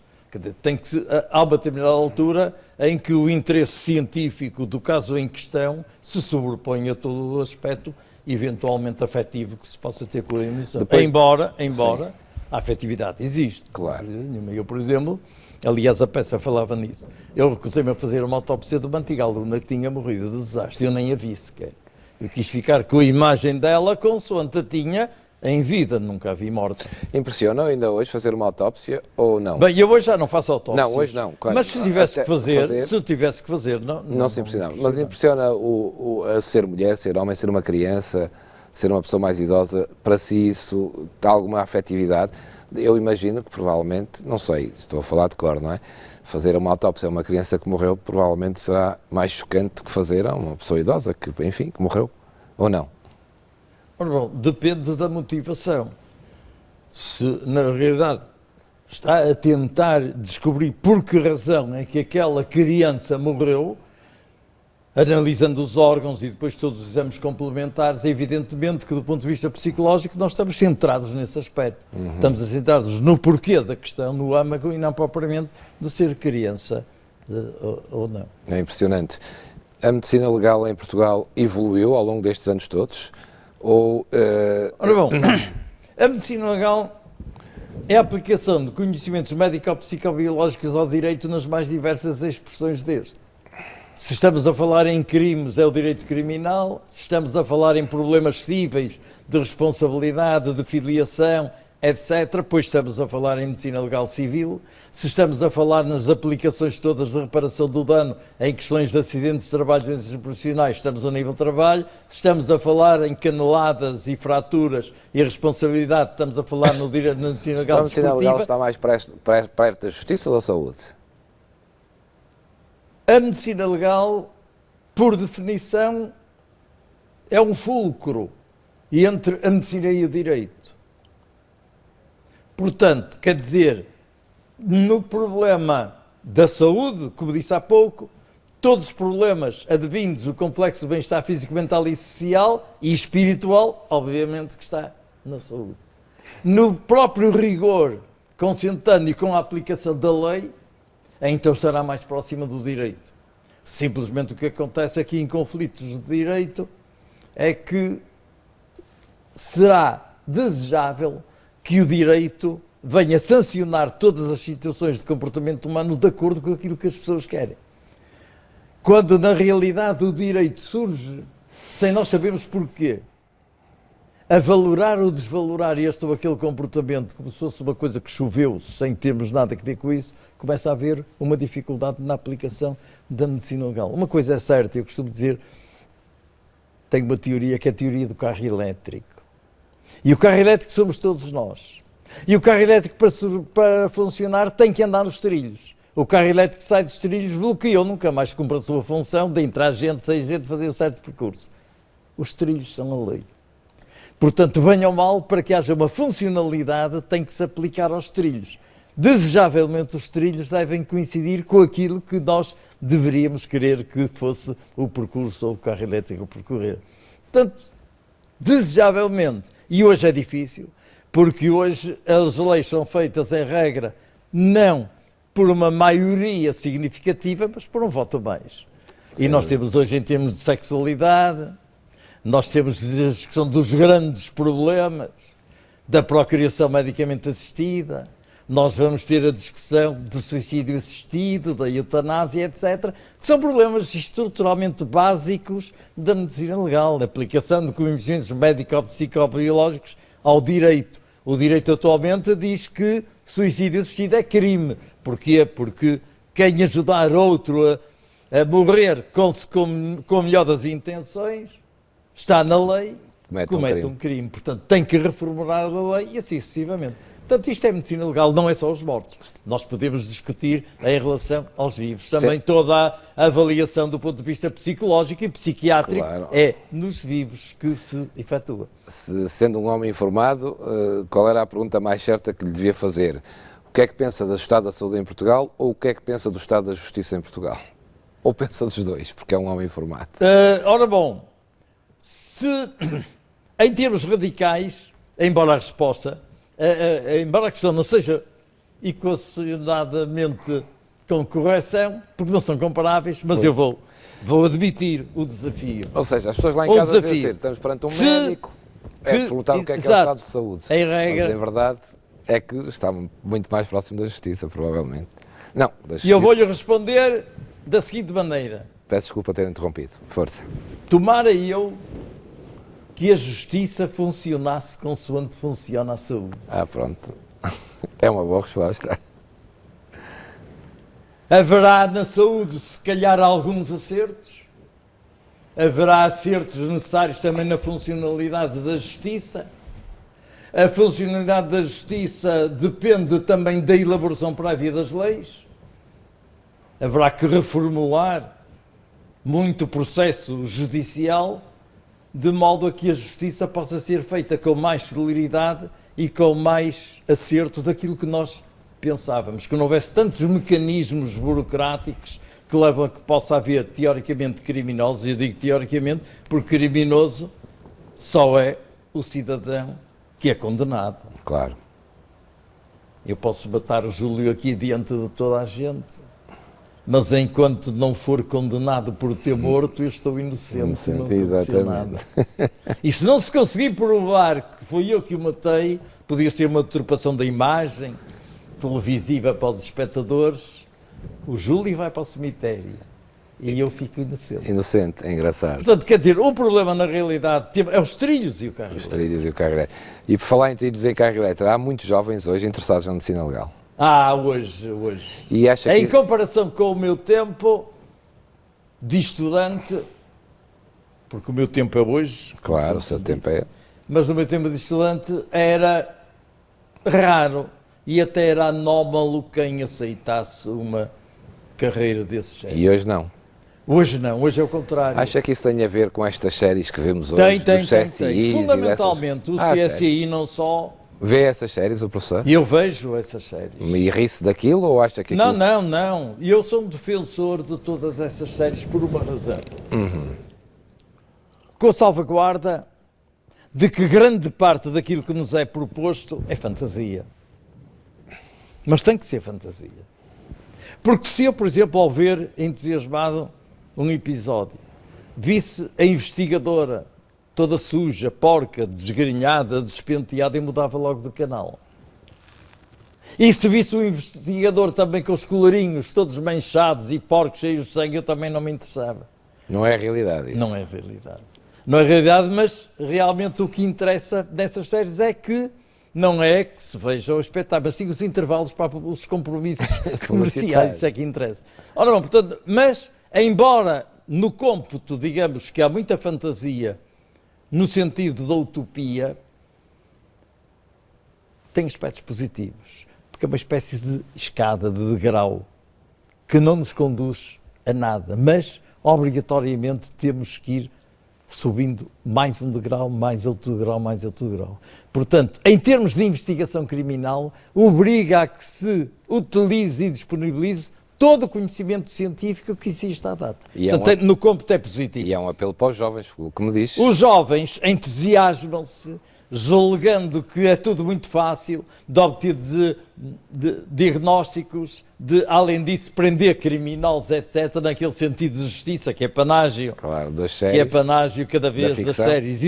[SPEAKER 2] Tem que, há uma determinada altura em que o interesse científico do caso em questão se sobrepõe a todo o aspecto eventualmente afetivo que se possa ter com a emissão.
[SPEAKER 4] Depois,
[SPEAKER 2] embora a afetividade existe.
[SPEAKER 4] Claro.
[SPEAKER 2] Eu, por exemplo, aliás, a peça falava nisso. Eu recusei-me a fazer uma autópsia de uma antiga aluna que tinha morrido de desastre. Eu nem a vi sequer. Eu quis ficar com a imagem dela consoante a tinha em vida, nunca a vi morta.
[SPEAKER 4] Impressiona ainda hoje fazer uma autópsia ou não?
[SPEAKER 2] Bem, eu hoje já não faço autópsias.
[SPEAKER 4] Não, hoje não.
[SPEAKER 2] Mas se tivesse que fazer,
[SPEAKER 4] não se impressionava. Mas impressiona a ser mulher, ser homem, ser uma criança, ser uma pessoa mais idosa, para si isso dá alguma afetividade? Eu imagino que provavelmente, não sei, estou a falar de cor, não é? Fazer uma autópsia a uma criança que morreu provavelmente será mais chocante do que fazer a uma pessoa idosa que, enfim, que morreu, ou não?
[SPEAKER 2] Bom, depende da motivação. Se, na realidade, está a tentar descobrir por que razão é que aquela criança morreu, analisando os órgãos e depois todos os exames complementares, é evidentemente que do ponto de vista psicológico nós estamos centrados nesse aspecto. Estamos centrados no porquê da questão, no âmago, e não propriamente de ser criança ou não.
[SPEAKER 4] É impressionante. A medicina legal em Portugal evoluiu ao longo destes anos todos?
[SPEAKER 2] Ora bom, a medicina legal é a aplicação de conhecimentos médico-psicobiológicos ao direito nas mais diversas expressões deste. Se estamos a falar em crimes, é o direito criminal. Se estamos a falar em problemas cíveis, de responsabilidade, de filiação, etc., pois estamos a falar em medicina legal civil. Se estamos a falar nas aplicações todas de reparação do dano em questões de acidentes de trabalho e doenças profissionais, estamos ao nível de trabalho. Se estamos a falar em caneladas e fraturas e responsabilidade, estamos a falar no direito na medicina legal desportiva.
[SPEAKER 4] A medicina legal está mais perto da justiça ou da saúde?
[SPEAKER 2] A medicina legal por definição, é um fulcro entre a medicina e o direito. Portanto, quer dizer, no problema da saúde, como disse há pouco, todos os problemas advindos do complexo de bem-estar físico, mental e social e espiritual, obviamente que está na saúde. No próprio rigor consentâneo com a aplicação da lei, então estará mais próxima do direito. Simplesmente o que acontece aqui em conflitos de direito é que será desejável que o direito venha sancionar todas as situações de comportamento humano de acordo com aquilo que as pessoas querem. Quando na realidade o direito surge sem nós sabermos porquê, a valorar ou desvalorar este ou aquele comportamento como se fosse uma coisa que choveu sem termos nada a ver com isso, começa a haver uma dificuldade na aplicação da medicina legal. Uma coisa é certa, eu costumo dizer, tenho uma teoria que é a teoria do carro elétrico. E o carro elétrico somos todos nós. E o carro elétrico para funcionar tem que andar nos trilhos. O carro elétrico sai dos trilhos, bloqueou, nunca mais cumpre a sua função de entrar gente, sair gente, fazer um certo percurso. Os trilhos são a lei. Portanto, bem ou mal, para que haja uma funcionalidade, tem que se aplicar aos trilhos. Desejavelmente, os trilhos devem coincidir com aquilo que nós deveríamos querer que fosse o percurso ou o carro elétrico percorrer. Portanto, desejavelmente, e hoje é difícil, porque hoje as leis são feitas, em regra, não por uma maioria significativa, mas por um voto mais. Sim. E nós temos hoje, em termos de sexualidade, nós temos a discussão dos grandes problemas da procriação medicamente assistida, nós vamos ter a discussão do suicídio assistido, da eutanásia, etc., que são problemas estruturalmente básicos da medicina legal, da aplicação de conhecimentos médico-psicobiológicos ao direito. O direito atualmente diz que suicídio assistido é crime. Porquê? Porque quem ajudar outro a morrer com a melhor das intenções está na lei, comete um crime. Portanto, tem que reformular a lei e assim sucessivamente. Portanto, isto é medicina legal, não é só os mortos. Nós podemos discutir em relação aos vivos. Também toda a avaliação do ponto de vista psicológico e psiquiátrico é nos vivos que se efetua.
[SPEAKER 4] Sendo um homem informado, qual era a pergunta mais certa que lhe devia fazer? O que é que pensa do estado da saúde em Portugal ou o que é que pensa do estado da justiça em Portugal? Ou pensa dos dois, porque é um homem informado?
[SPEAKER 2] Ora bom, em termos radicais, embora a resposta... embora a questão não seja equacionadamente com correção, porque não são comparáveis, mas eu vou admitir o desafio.
[SPEAKER 4] Ou seja, as pessoas lá em casa devem dizer, estamos perante um médico, perguntar o que é o estado de saúde.
[SPEAKER 2] Em regra,
[SPEAKER 4] mas em verdade é que está muito mais próximo da justiça, provavelmente. Não, da justiça.
[SPEAKER 2] E eu vou-lhe responder da seguinte maneira.
[SPEAKER 4] Peço desculpa ter interrompido. Força.
[SPEAKER 2] Tomara eu que a justiça funcionasse consoante funciona a saúde.
[SPEAKER 4] Pronto. É uma boa resposta.
[SPEAKER 2] Haverá na saúde, se calhar, alguns acertos. Haverá acertos necessários também na funcionalidade da justiça. A funcionalidade da justiça depende também da elaboração prévia das leis. Haverá que reformular muito o processo judicial, de modo a que a justiça possa ser feita com mais celeridade e com mais acerto daquilo que nós pensávamos, que não houvesse tantos mecanismos burocráticos que levam a que possa haver, teoricamente, criminosos. Eu digo teoricamente, porque criminoso só é o cidadão que é condenado.
[SPEAKER 4] Claro.
[SPEAKER 2] Eu posso matar o Júlio aqui diante de toda a gente, mas enquanto não for condenado por ter morto, eu estou inocente, não aconteceu nada. E se não se conseguir provar que foi eu que o matei, podia ser uma deturpação da imagem televisiva para os espectadores, o Júlio vai para o cemitério e eu fico inocente.
[SPEAKER 4] Inocente, é engraçado.
[SPEAKER 2] Portanto, quer dizer, o problema na realidade é os trilhos e o carro elétrico.
[SPEAKER 4] Os trilhos e o carro elétrico. E por falar em trilhos e carro elétrico, há muitos jovens hoje interessados na medicina legal.
[SPEAKER 2] Hoje.
[SPEAKER 4] E acha
[SPEAKER 2] em comparação com o meu tempo de estudante, porque o meu tempo é hoje.
[SPEAKER 4] Claro, o seu tempo é.
[SPEAKER 2] Mas no meu tempo de estudante era raro e até era anómalo quem aceitasse uma carreira desse género.
[SPEAKER 4] E hoje não?
[SPEAKER 2] Hoje não, hoje é o contrário.
[SPEAKER 4] Acha que isso tem a ver com estas séries que vemos hoje?
[SPEAKER 2] Tem.
[SPEAKER 4] CSI?
[SPEAKER 2] Fundamentalmente, o CSI não só...
[SPEAKER 4] Vê essas séries, o professor?
[SPEAKER 2] E eu vejo essas séries.
[SPEAKER 4] E ri-se daquilo ou acha que aquilo...
[SPEAKER 2] Não. Eu sou um defensor de todas essas séries por uma razão. Com a salvaguarda de que grande parte daquilo que nos é proposto é fantasia. Mas tem que ser fantasia. Porque se eu, por exemplo, ao ver entusiasmado um episódio, visse a investigadora toda suja, porca, desgrenhada, despenteada, e mudava logo de canal. E se visse o investigador também com os colarinhos todos manchados e porcos cheios de sangue, eu também não me interessava.
[SPEAKER 4] Não é a realidade isso.
[SPEAKER 2] Não é realidade. Não é realidade, mas realmente o que interessa nessas séries é que não é que se veja o espetáculo, mas sim os intervalos para os compromissos comerciais, isso é que interessa. Ora bom, portanto, mas embora no cômputo, digamos que há muita fantasia no sentido da utopia, tem aspectos positivos, porque é uma espécie de escada, de degrau, que não nos conduz a nada, mas obrigatoriamente temos que ir subindo mais um degrau, mais outro degrau, mais outro degrau. Portanto, em termos de investigação criminal, obriga a que se utilize e disponibilize todo o conhecimento científico que existe à data. Portanto, no cômputo é positivo.
[SPEAKER 4] E é um apelo para os jovens, como diz.
[SPEAKER 2] Os jovens entusiasmam-se, julgando que é tudo muito fácil de obter diagnósticos, de, além disso, prender criminosos, etc., naquele sentido de justiça, que é panágio,
[SPEAKER 4] claro, das séries,
[SPEAKER 2] que é panágio cada vez das séries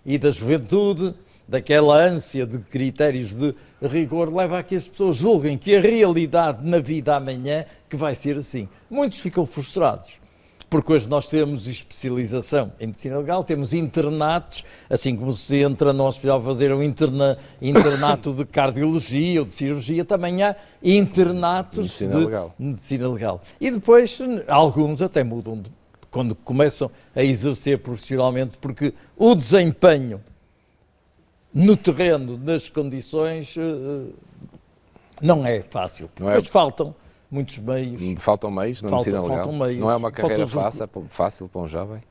[SPEAKER 2] e da juventude, daquela ânsia de critérios de rigor, leva a que as pessoas julguem que a realidade na vida amanhã que vai ser assim. Muitos ficam frustrados, porque hoje nós temos especialização em medicina legal, temos internatos, assim como se entra no hospital a fazer um internato de cardiologia ou de cirurgia, também há internatos de medicina legal. E depois alguns até mudam quando começam a exercer profissionalmente, porque o desempenho no terreno, nas condições, não é fácil. Depois faltam muitos meios.
[SPEAKER 4] Faltam meios na medicina legal? Faltam meios. Não é uma carreira fácil para um jovem?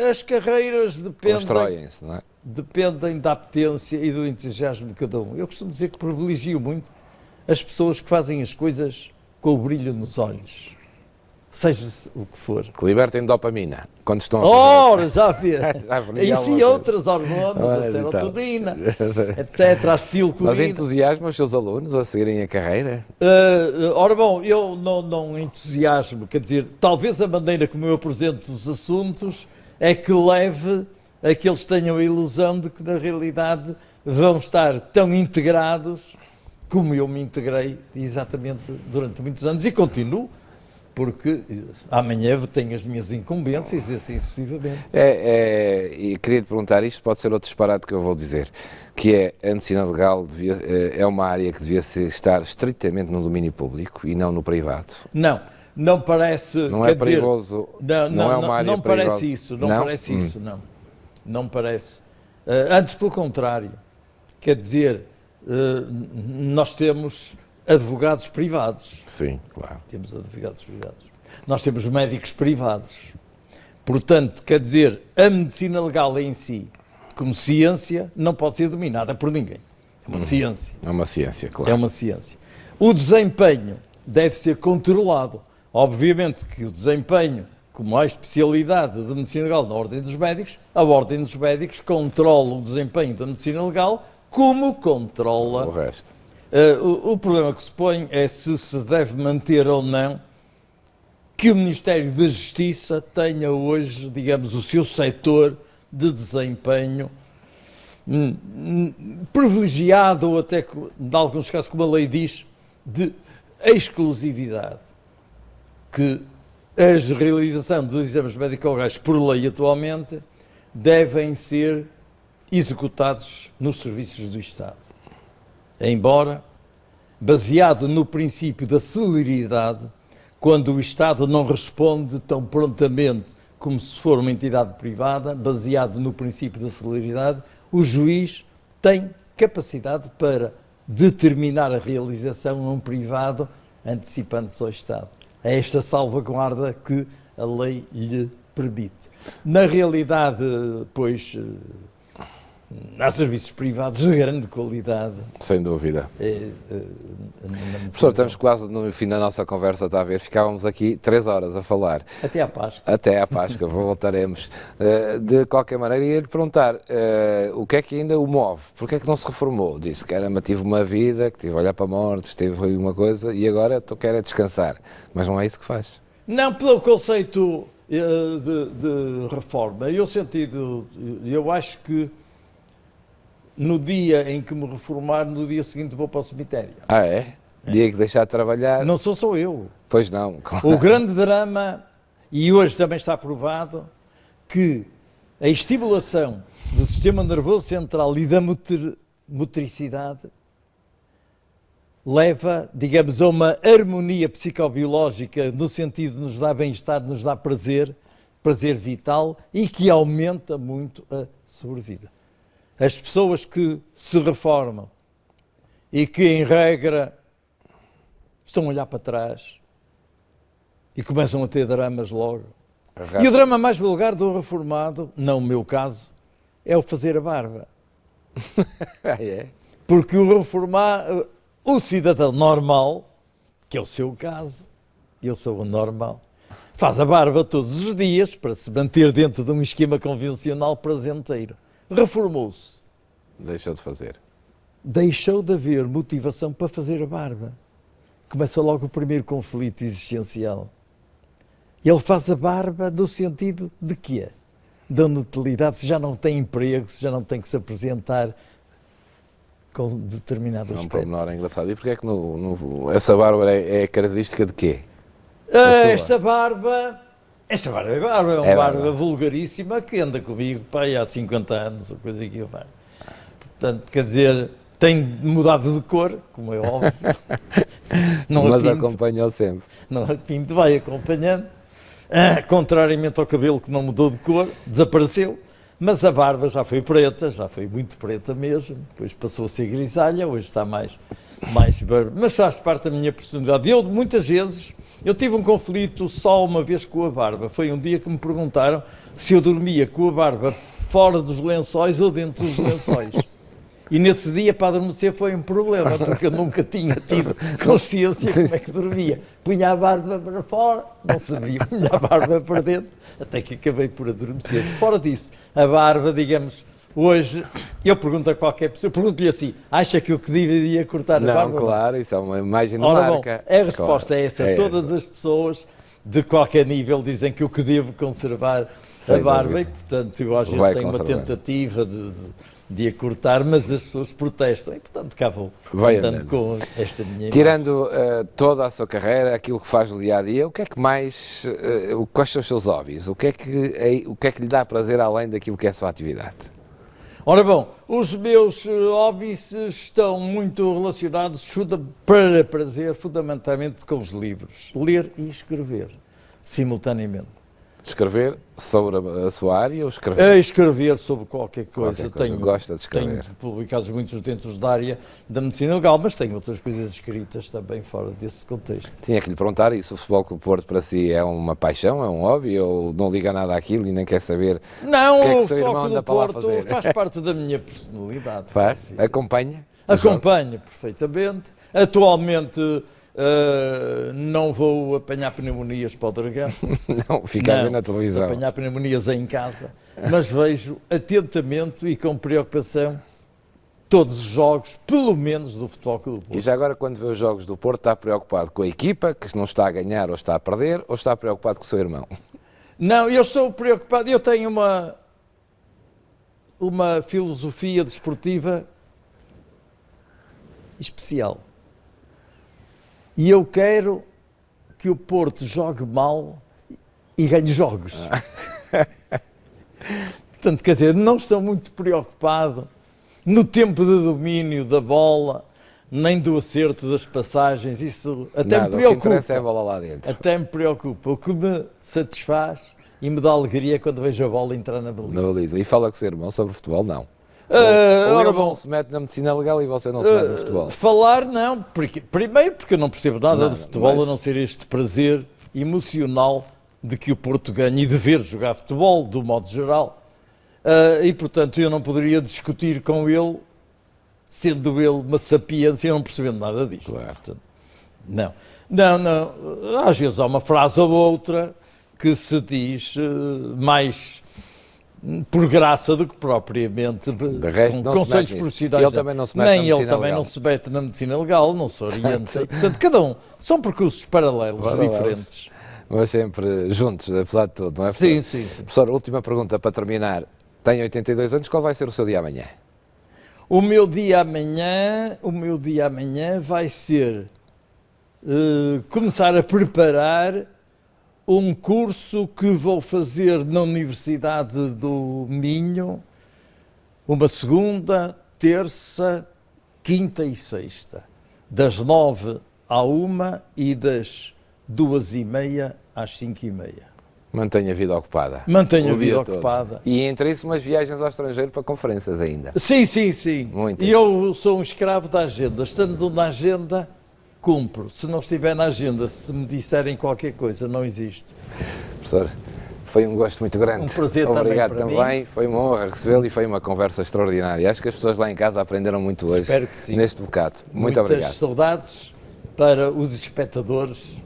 [SPEAKER 2] As carreiras
[SPEAKER 4] constroem-se, não é?
[SPEAKER 2] Dependem da apetência e do entusiasmo de cada um. Eu costumo dizer que privilegio muito as pessoas que fazem as coisas com o brilho nos olhos. Seja o que for.
[SPEAKER 4] Que libertem dopamina quando estão a
[SPEAKER 2] fazer... Ora, já vê. Isso e outras hormonas, a serotonina, etc., a acetilcolina.
[SPEAKER 4] Mas entusiasma os seus alunos a seguirem a carreira?
[SPEAKER 2] Ora bom, eu não entusiasmo, quer dizer, talvez a maneira como eu apresento os assuntos é que leve a que eles tenham a ilusão de que na realidade vão estar tão integrados como eu me integrei exatamente durante muitos anos e continuo, porque amanhã tenho as minhas incumbências e assim sucessivamente.
[SPEAKER 4] E queria lhe perguntar, isto pode ser outro disparate que eu vou dizer, que é a medicina legal é uma área que devia estar estritamente no domínio público e não no privado?
[SPEAKER 2] Não parece...
[SPEAKER 4] Não é perigoso? Não é uma área
[SPEAKER 2] não
[SPEAKER 4] perigosa?
[SPEAKER 2] Parece isso, não parece isso, não. Não parece. Antes, pelo contrário. Quer dizer, nós temos advogados privados.
[SPEAKER 4] Sim, claro.
[SPEAKER 2] Temos advogados privados. Nós temos médicos privados. Portanto, quer dizer, a medicina legal em si, como ciência, não pode ser dominada por ninguém. É uma ciência.
[SPEAKER 4] É uma ciência, claro.
[SPEAKER 2] É uma ciência. O desempenho deve ser controlado. Obviamente que o desempenho, como há especialidade de medicina legal na Ordem dos Médicos, a Ordem dos Médicos controla o desempenho da medicina legal como controla
[SPEAKER 4] o resto.
[SPEAKER 2] O problema que se põe é se deve manter ou não que o Ministério da Justiça tenha hoje, digamos, o seu setor de desempenho privilegiado ou até, em alguns casos, como a lei diz, de exclusividade. Que a realização dos exames médico-legais por lei atualmente devem ser executados nos serviços do Estado. Embora, baseado no princípio da celeridade, quando o Estado não responde tão prontamente como se for uma entidade privada, baseado no princípio da celeridade, o juiz tem capacidade para determinar a realização num privado antecipando-se ao Estado. É esta salvaguarda que a lei lhe permite. Na realidade, pois, há serviços privados de grande qualidade.
[SPEAKER 4] Sem dúvida. Professor, estamos quase no fim da nossa conversa, está a ver? Ficávamos aqui 3 horas a falar.
[SPEAKER 2] Até à Páscoa.
[SPEAKER 4] Até à Páscoa, voltaremos. De qualquer maneira, ia-lhe perguntar o que é que ainda o move? Porquê é que não se reformou? Disse que tive uma vida, que tive a olhar para a morte, tive aí uma coisa e agora quero descansar. Mas não é isso que faz.
[SPEAKER 2] Não, pelo conceito de reforma. Eu acho que no dia em que me reformar, no dia seguinte vou para o cemitério.
[SPEAKER 4] Ah, é? Dia que deixar de trabalhar?
[SPEAKER 2] Não sou só eu.
[SPEAKER 4] Pois não, claro.
[SPEAKER 2] O grande drama, e hoje também está provado, que a estimulação do sistema nervoso central e da motricidade leva, digamos, a uma harmonia psicobiológica no sentido de nos dar bem-estar, nos dar prazer vital e que aumenta muito a sobrevida. As pessoas que se reformam e que, em regra, estão a olhar para trás e começam a ter dramas logo. E o drama mais vulgar do reformado, não o meu caso, é o fazer a barba.
[SPEAKER 4] É?
[SPEAKER 2] Porque o cidadão normal, que é o seu caso, eu sou o normal, faz a barba todos os dias para se manter dentro de um esquema convencional prazenteiro. Reformou-se.
[SPEAKER 4] Deixou de fazer.
[SPEAKER 2] Deixou de haver motivação para fazer a barba. Começa logo o primeiro conflito existencial. Ele faz a barba no sentido de quê? Da inutilidade, se já não tem emprego, se já não tem que se apresentar com determinado aspecto.
[SPEAKER 4] É um pormenor engraçado. E porquê é que essa barba é característica de quê?
[SPEAKER 2] Esta barba é uma barba vulgaríssima que anda comigo há 50 anos, ou coisa que eu faço. Portanto, quer dizer, tem mudado de cor, como é óbvio.
[SPEAKER 4] Mas acompanhou sempre.
[SPEAKER 2] Não a pinto, vai acompanhando. Contrariamente ao cabelo que não mudou de cor, desapareceu. Mas a barba já foi preta, já foi muito preta mesmo. Depois passou a ser grisalha, hoje está mais barba. Mas faz parte da minha personalidade. Muitas vezes, eu tive um conflito só uma vez com a barba. Foi um dia que me perguntaram se eu dormia com a barba fora dos lençóis ou dentro dos lençóis. E nesse dia, para adormecer, foi um problema, porque eu nunca tinha tido consciência como é que dormia. Punha a barba para fora, não sabia, punha a barba para dentro, até que acabei por adormecer. Fora disso, a barba, digamos, hoje, eu pergunto a qualquer pessoa, pergunto-lhe assim, acha que eu que deveria cortar a barba?
[SPEAKER 4] Não, claro, isso é uma imagem de
[SPEAKER 2] marca.
[SPEAKER 4] Bom,
[SPEAKER 2] a resposta é essa. Todas as pessoas, de qualquer nível, dizem que eu que devo conservar a barba e, portanto, eu às vezes tenho uma tentativa de a cortar, mas as pessoas protestam e, portanto, cá vou andando com esta minha imagem.
[SPEAKER 4] Tirando toda a sua carreira, aquilo que faz no dia-a-dia, o que é que mais, quais são os seus hobbies? O que é que lhe dá prazer além daquilo que é a sua atividade?
[SPEAKER 2] Ora bom, os meus hobbies estão muito relacionados para prazer, fundamentalmente com os livros. Ler e escrever, simultaneamente.
[SPEAKER 4] Escrever sobre a sua área ou escrever?
[SPEAKER 2] Escrever sobre qualquer coisa.
[SPEAKER 4] Gosta de escrever.
[SPEAKER 2] Tenho publicados muitos dentro da área da medicina legal, mas tenho outras coisas escritas também fora desse contexto.
[SPEAKER 4] Tinha que lhe perguntar isso, o Futebol Clube do Porto para si é uma paixão, é um hobby ou não liga nada àquilo e nem quer saber o que é que o seu irmão anda para lá fazer?
[SPEAKER 2] Faz parte da minha personalidade.
[SPEAKER 4] Faz? Acompanha?
[SPEAKER 2] Acompanho perfeitamente. Atualmente não vou apanhar pneumonias para o Dragão.
[SPEAKER 4] Não, fica a ver na televisão.
[SPEAKER 2] Não, apanhar pneumonias em casa, mas vejo atentamente e com preocupação todos os jogos, pelo menos do Futebol Clube do Porto.
[SPEAKER 4] E já agora, quando vê os jogos do Porto, está preocupado com a equipa, que não está a ganhar ou está a perder, ou está preocupado com o seu irmão?
[SPEAKER 2] Não, eu estou preocupado, eu tenho uma filosofia desportiva especial. E eu quero que o Porto jogue mal e ganhe jogos. Portanto, quer dizer, não estou muito preocupado no tempo de domínio da bola, nem do acerto das passagens. Isso até me preocupa. O que interessa
[SPEAKER 4] é a bola lá dentro.
[SPEAKER 2] Até me preocupa. O que me satisfaz e me dá alegria é quando vejo a bola entrar na baliza.
[SPEAKER 4] E fala com o seu irmão sobre futebol? Não. Ou ele não se mete na medicina legal e você não se mete no futebol?
[SPEAKER 2] Falar não, primeiro porque eu não percebo nada de futebol, a não ser este prazer emocional de que o Porto ganhe e de ver jogar futebol, do modo geral. E, portanto, eu não poderia discutir com ele, sendo ele uma sapiência, não percebendo nada disto.
[SPEAKER 4] Claro.
[SPEAKER 2] Portanto, não. Às vezes há uma frase ou outra que se diz mais por graça do que propriamente
[SPEAKER 4] de resto,
[SPEAKER 2] com conselhos profissionais.
[SPEAKER 4] Ele também não se mete
[SPEAKER 2] Nem ele também não se mete na medicina legal, não se orienta. Portanto, cada um. São percursos paralelos, diferentes.
[SPEAKER 4] Mas sempre juntos, apesar de tudo, não é?
[SPEAKER 2] Sim.
[SPEAKER 4] Professor, última pergunta para terminar. Tem 82 anos, qual vai ser o seu dia amanhã?
[SPEAKER 2] O meu dia amanhã vai ser começar a preparar um curso que vou fazer na Universidade do Minho, uma segunda, terça, quinta e sexta, das 9 à 1 e das 2h30 às 5h30.
[SPEAKER 4] Mantenha a vida ocupada.
[SPEAKER 2] Mantenha a vida ocupada.
[SPEAKER 4] E entre isso, umas viagens ao estrangeiro para conferências ainda.
[SPEAKER 2] Sim.
[SPEAKER 4] Muito.
[SPEAKER 2] E eu sou um escravo da agenda. Estando na agenda, cumpro. Se não estiver na agenda, se me disserem qualquer coisa, não existe.
[SPEAKER 4] Professor, foi um gosto muito grande.
[SPEAKER 2] Um prazer
[SPEAKER 4] Obrigado
[SPEAKER 2] também para mim.
[SPEAKER 4] Foi uma honra recebê-lo e foi uma conversa extraordinária. Acho que as pessoas lá em casa aprenderam muito hoje.
[SPEAKER 2] Espero que sim.
[SPEAKER 4] Neste bocado. Muito
[SPEAKER 2] Muitas
[SPEAKER 4] obrigado.
[SPEAKER 2] saudades para os espectadores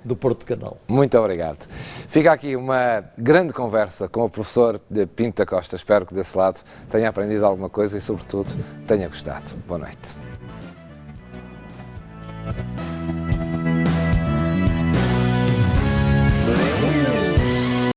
[SPEAKER 2] do Porto Canal.
[SPEAKER 4] Muito obrigado. Fica aqui uma grande conversa com o professor Pinto da Costa. Espero que desse lado tenha aprendido alguma coisa e, sobretudo, tenha gostado. Boa noite.